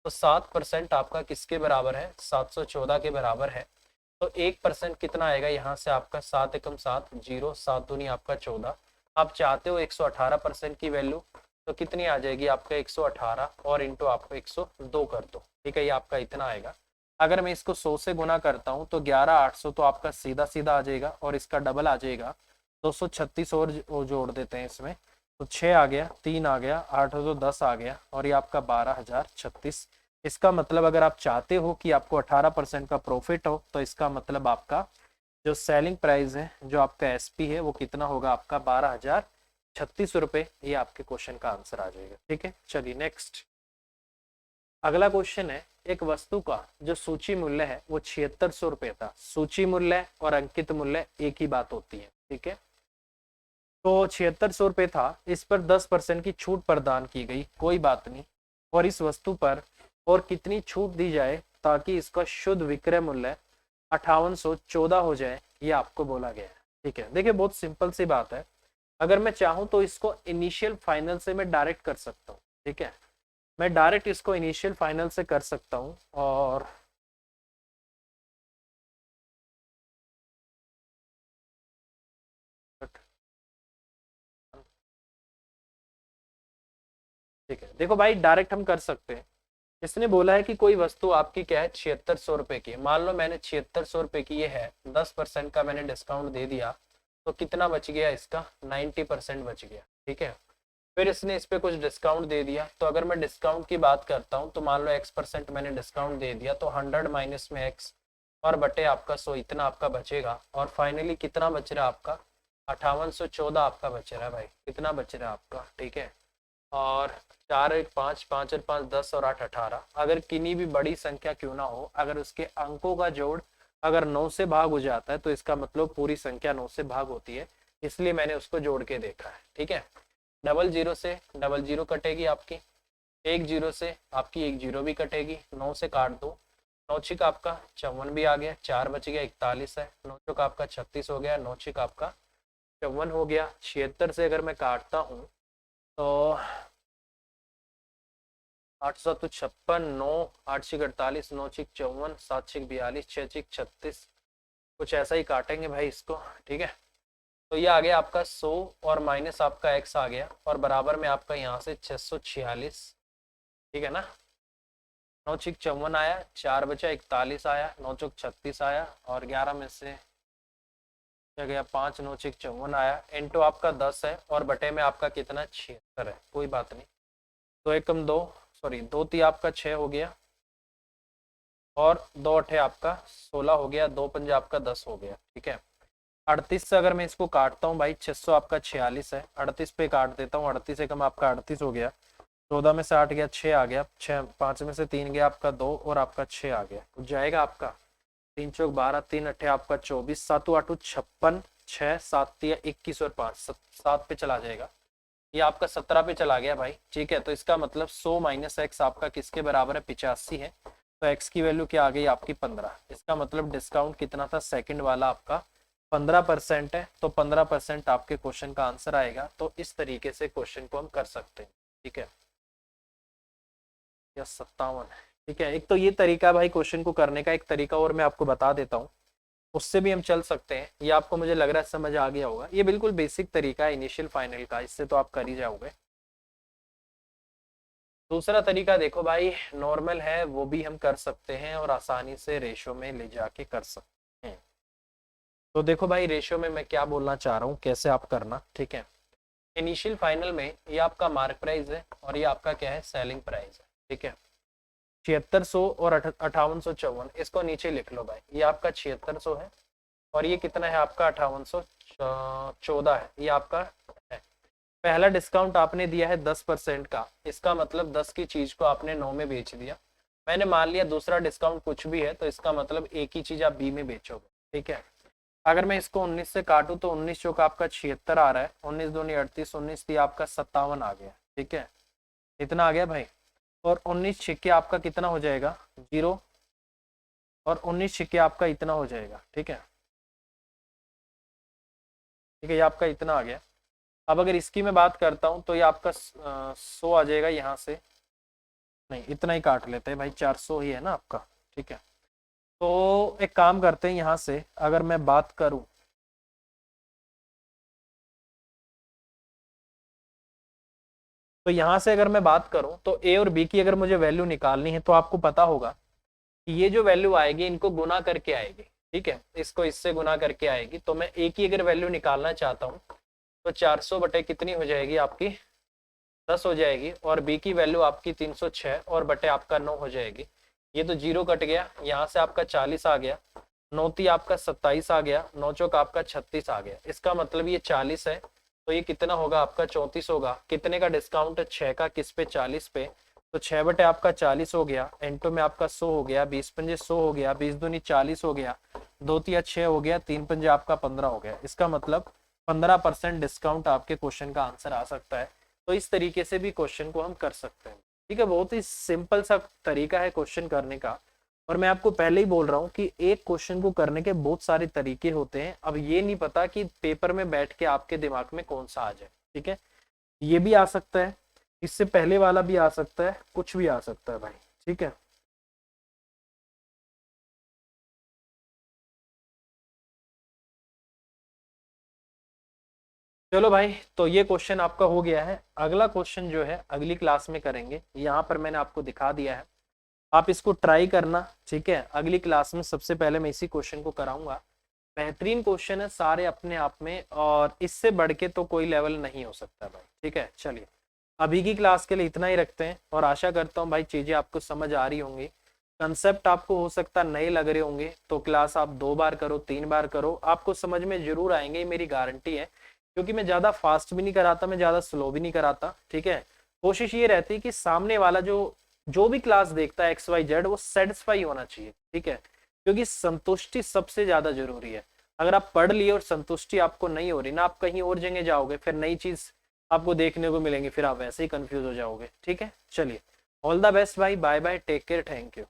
Speaker 1: तो 7% आपका किसके बराबर है, 714 के बराबर है। तो 1% कितना आएगा यहाँ से, आपका 7 एकम 7, 0, 7 दूनी आपका 14। आप चाहते हो 118% की वैल्यू, तो कितनी आ जाएगी आपका 118 और इंटू आपको 102 कर दो। ठीक है, ये आपका इतना आएगा। अगर मैं इसको 100 से गुना करता हूँ तो 11,800 तो आपका सीधा सीधा आ जाएगा और इसका डबल आ जाएगा 236 और जोड़ देते हैं इसमें, तो 6 आ गया, 3 आ गया, 8 तो 10 आ गया और ये आपका 12,036। इसका मतलब अगर आप चाहते हो कि आपको 18% का प्रॉफिट हो तो इसका मतलब आपका जो सेलिंग प्राइस है, जो आपका एसपी है, वो कितना होगा, आपका 12,036 रुपये। ये आपके क्वेश्चन का आंसर आ जाएगा। ठीक है, चलिए नेक्स्ट अगला क्वेश्चन है, एक वस्तु का जो सूची मूल्य है वो 7600 रुपये था। सूची मूल्य और अंकित मूल्य एक ही बात होती है। ठीक है, तो 7600 रुपये था, इस पर 10% की छूट प्रदान की गई, कोई बात नहीं। और इस वस्तु पर और कितनी छूट दी जाए ताकि इसका शुद्ध विक्रय मूल्य 5814 हो जाए, ये आपको बोला गया है। ठीक है, देखिए बहुत सिंपल सी बात है। अगर मैं चाहूं तो इसको इनिशियल फाइनल से मैं डायरेक्ट कर सकता हूँ। ठीक है, मैं डायरेक्ट इसको इनिशियल फाइनल से कर सकता हूँ और ठीक है, देखो भाई डायरेक्ट हम कर सकते हैं। इसने बोला है कि कोई वस्तु आपकी क्या है, 7600 रुपए की। मान लो मैंने 7600 रुपए की ये है, 10% का मैंने डिस्काउंट दे दिया, तो कितना बच गया इसका, 90% बच गया। ठीक है, फिर इसने इस पे कुछ डिस्काउंट दे दिया, तो अगर मैं डिस्काउंट की बात करता हूँ तो मान लो x% मैंने डिस्काउंट दे दिया, तो 100 माइनस में x और बटे आपका 100, इतना आपका बचेगा। और फाइनली कितना बच रहा है आपका, 5814 आपका बच रहा है भाई, कितना बच रहा है आपका। ठीक है, और 4 1 5, 5 और 5 10 और 8 18, अगर किन्हीं भी बड़ी संख्या क्यों ना हो, अगर उसके अंकों का जोड़ अगर 9 से भाग हो जाता है तो इसका मतलब पूरी संख्या 9 से भाग होती है, इसलिए मैंने उसको जोड़ के देखा है। ठीक है, डबल जीरो से डबल जीरो कटेगी आपकी, एक जीरो से आपकी एक जीरो भी कटेगी, 9 से काट दो, 9 छिक आपका 54 भी आ गया, 4 बच गया 41 है, 9 चौक आपका 36 हो गया, 9 छिक आपका 54 हो गया। 76 से अगर मैं काटता हूँ तो 856, 9 8 छिक 48, 9 छिक 54, 7 छिक 42, 6 छिक 36, कुछ ऐसा ही काटेंगे भाई इसको। ठीक है, तो ये आ गया आपका 100 और माइनस आपका x आ गया और बराबर में आपका यहाँ से 646। ठीक है ना, 9 छिक 54 आया, 4 बचा 41 आया, 9 चौक 36 आया और 11 में से क्या गया 5, 9 छिक 54 आया, इंटू आपका 10 है और बटे में आपका कितना 76 है, कोई बात नहीं। तो एकम 2, सॉरी 2 ती आपका 6 हो गया और 2 अठे आपका 16 हो गया, 2 पंजे आपका 10 हो गया। ठीक है, 38 से अगर मैं इसको काटता हूँ भाई, 600 आपका 46 है, 38 पे काट देता हूँ, 38 से कम आपका 38 हो गया, 14 में से 8 गया 6 आ गया, 6 5 में से 3 गया आपका 2 और आपका 6 आ गया, तो जाएगा आपका 3 चौक 12, 3 अठे आपका 24, 7 8 56, 6 7 तिया 21 और 5 7 पे चला जाएगा, ये आपका 17 पे चला गया भाई। ठीक है, तो इसका मतलब 100 माइनस एक्स आपका किसके बराबर है, 85 है, तो एक्स की वैल्यू क्या आ गई आपकी 15। इसका मतलब डिस्काउंट कितना था, सेकंड वाला आपका 15% है, तो 15% आपके क्वेश्चन का आंसर आएगा। तो इस तरीके से क्वेश्चन को हम कर सकते हैं। ठीक है, या 57। ठीक है, एक तो ये तरीका भाई क्वेश्चन को करने का, एक तरीका और मैं आपको बता देता हूँ, उससे भी हम चल सकते हैं। ये आपको मुझे लग रहा है समझ आ गया होगा, ये बिल्कुल बेसिक तरीका है इनिशियल फाइनल का, इससे तो आप कर ही जाओगे। दूसरा तरीका देखो भाई, नॉर्मल है, वो भी हम कर सकते हैं और आसानी से रेशो में ले जाके कर सकते हैं। तो देखो भाई रेशियो में मैं क्या बोलना चाह रहा हूँ, कैसे आप करना, ठीक है। इनिशियल फाइनल में ये आपका मार्क प्राइस है और ये आपका क्या है, सेलिंग प्राइस है, ठीक है। 7600 और 5854, इसको नीचे लिख लो भाई। ये आपका 7600 है और ये कितना है आपका 5814 है, ये आपका है। पहला डिस्काउंट आपने दिया है 10% का, इसका मतलब 10 की चीज को आपने 9 में बेच दिया। मैंने मान लिया दूसरा डिस्काउंट कुछ भी है, तो इसका मतलब एक ही चीज आप बी में बेचोगे, ठीक है। अगर मैं इसको 19 से काटूं तो 19 चौका आपका 76 आ रहा है, 19 दूनी 38, 19 थी आपका 57 आ गया, ठीक है। इतना आ गया भाई। और 19 छिक्के आपका कितना हो जाएगा, 0। और 19 छिक्के आपका इतना हो जाएगा, ठीक है। ठीक है, ये आपका इतना आ गया। अब अगर इसकी मैं बात करता हूँ तो ये आपका 100 आ जाएगा यहाँ से। नहीं, इतना ही काट लेते हैं भाई, 400 ही है ना आपका, ठीक है। तो एक काम करते हैं, यहाँ से अगर मैं बात करूं तो यहाँ से अगर मैं बात करूं तो ए और बी की अगर मुझे वैल्यू निकालनी है तो आपको पता होगा कि ये जो वैल्यू आएगी इनको गुना करके आएगी, ठीक है। इसको इससे गुना करके आएगी, तो मैं ए की अगर वैल्यू निकालना चाहता हूँ तो 400 बटे कितनी हो जाएगी आपकी, 10 हो जाएगी। और बी की वैल्यू आपकी 306 और बटे आपका 9 हो जाएगी। ये तो 0 कट गया, यहाँ से आपका 40 आ गया, 9 आपका 27 आ गया, 9 चौक आपका 36 आ गया। इसका मतलब ये 40 है, तो ये कितना होगा आपका 34 होगा। कितने का डिस्काउंट है, 6 का, किस पे, 40 पे। तो 6 बटे आपका 40 हो गया, एंटो में आपका 100 हो गया, 20 पंजे 100 हो गया, 20 दूनी 40 हो गया, 2 तिया 6 हो गया, 3 पंजे आपका 15 हो गया। इसका मतलब 15% डिस्काउंट आपके क्वेश्चन का आंसर आ सकता है। तो इस तरीके से भी क्वेश्चन को हम कर सकते हैं, ठीक है। बहुत ही सिंपल सा तरीका है क्वेश्चन करने का। और मैं आपको पहले ही बोल रहा हूँ कि एक क्वेश्चन को करने के बहुत सारे तरीके होते हैं। अब ये नहीं पता कि पेपर में बैठ के आपके दिमाग में कौन सा आ जाए, ठीक है। ये भी आ सकता है, इससे पहले वाला भी आ सकता है, कुछ भी आ सकता है भाई, ठीक है। चलो भाई, तो ये क्वेश्चन आपका हो गया है। अगला क्वेश्चन जो है अगली क्लास में करेंगे, यहाँ पर मैंने आपको दिखा दिया है, आप इसको ट्राई करना, ठीक है। अगली क्लास में सबसे पहले मैं इसी क्वेश्चन को कराऊंगा। बेहतरीन क्वेश्चन है सारे अपने आप में, और इससे बढ़ के तो कोई लेवल नहीं हो सकता भाई, ठीक है। चलिए, अभी की क्लास के लिए इतना ही रखते हैं, और आशा करता हूँ भाई चीजें आपको समझ आ रही होंगी। कंसेप्ट आपको हो सकता नए लग रहे होंगे, तो क्लास आप 2 बार करो, 3 बार करो, आपको समझ में जरूर आएंगे, मेरी गारंटी है। क्योंकि मैं ज्यादा फास्ट भी नहीं कराता, मैं ज्यादा स्लो भी नहीं कराता, ठीक है। कोशिश ये रहती है कि सामने वाला जो जो भी क्लास देखता है XYZ, वो सेटिस्फाई होना चाहिए, ठीक है। क्योंकि संतुष्टि सबसे ज्यादा जरूरी है। अगर आप पढ़ लिए और संतुष्टि आपको नहीं हो रही ना, आप कहीं और जगह जाओगे, फिर नई चीज आपको देखने को मिलेंगी, फिर आप वैसे ही कंफ्यूज हो जाओगे, ठीक है। चलिए, ऑल द बेस्ट भाई, bye bye, take care, thank you.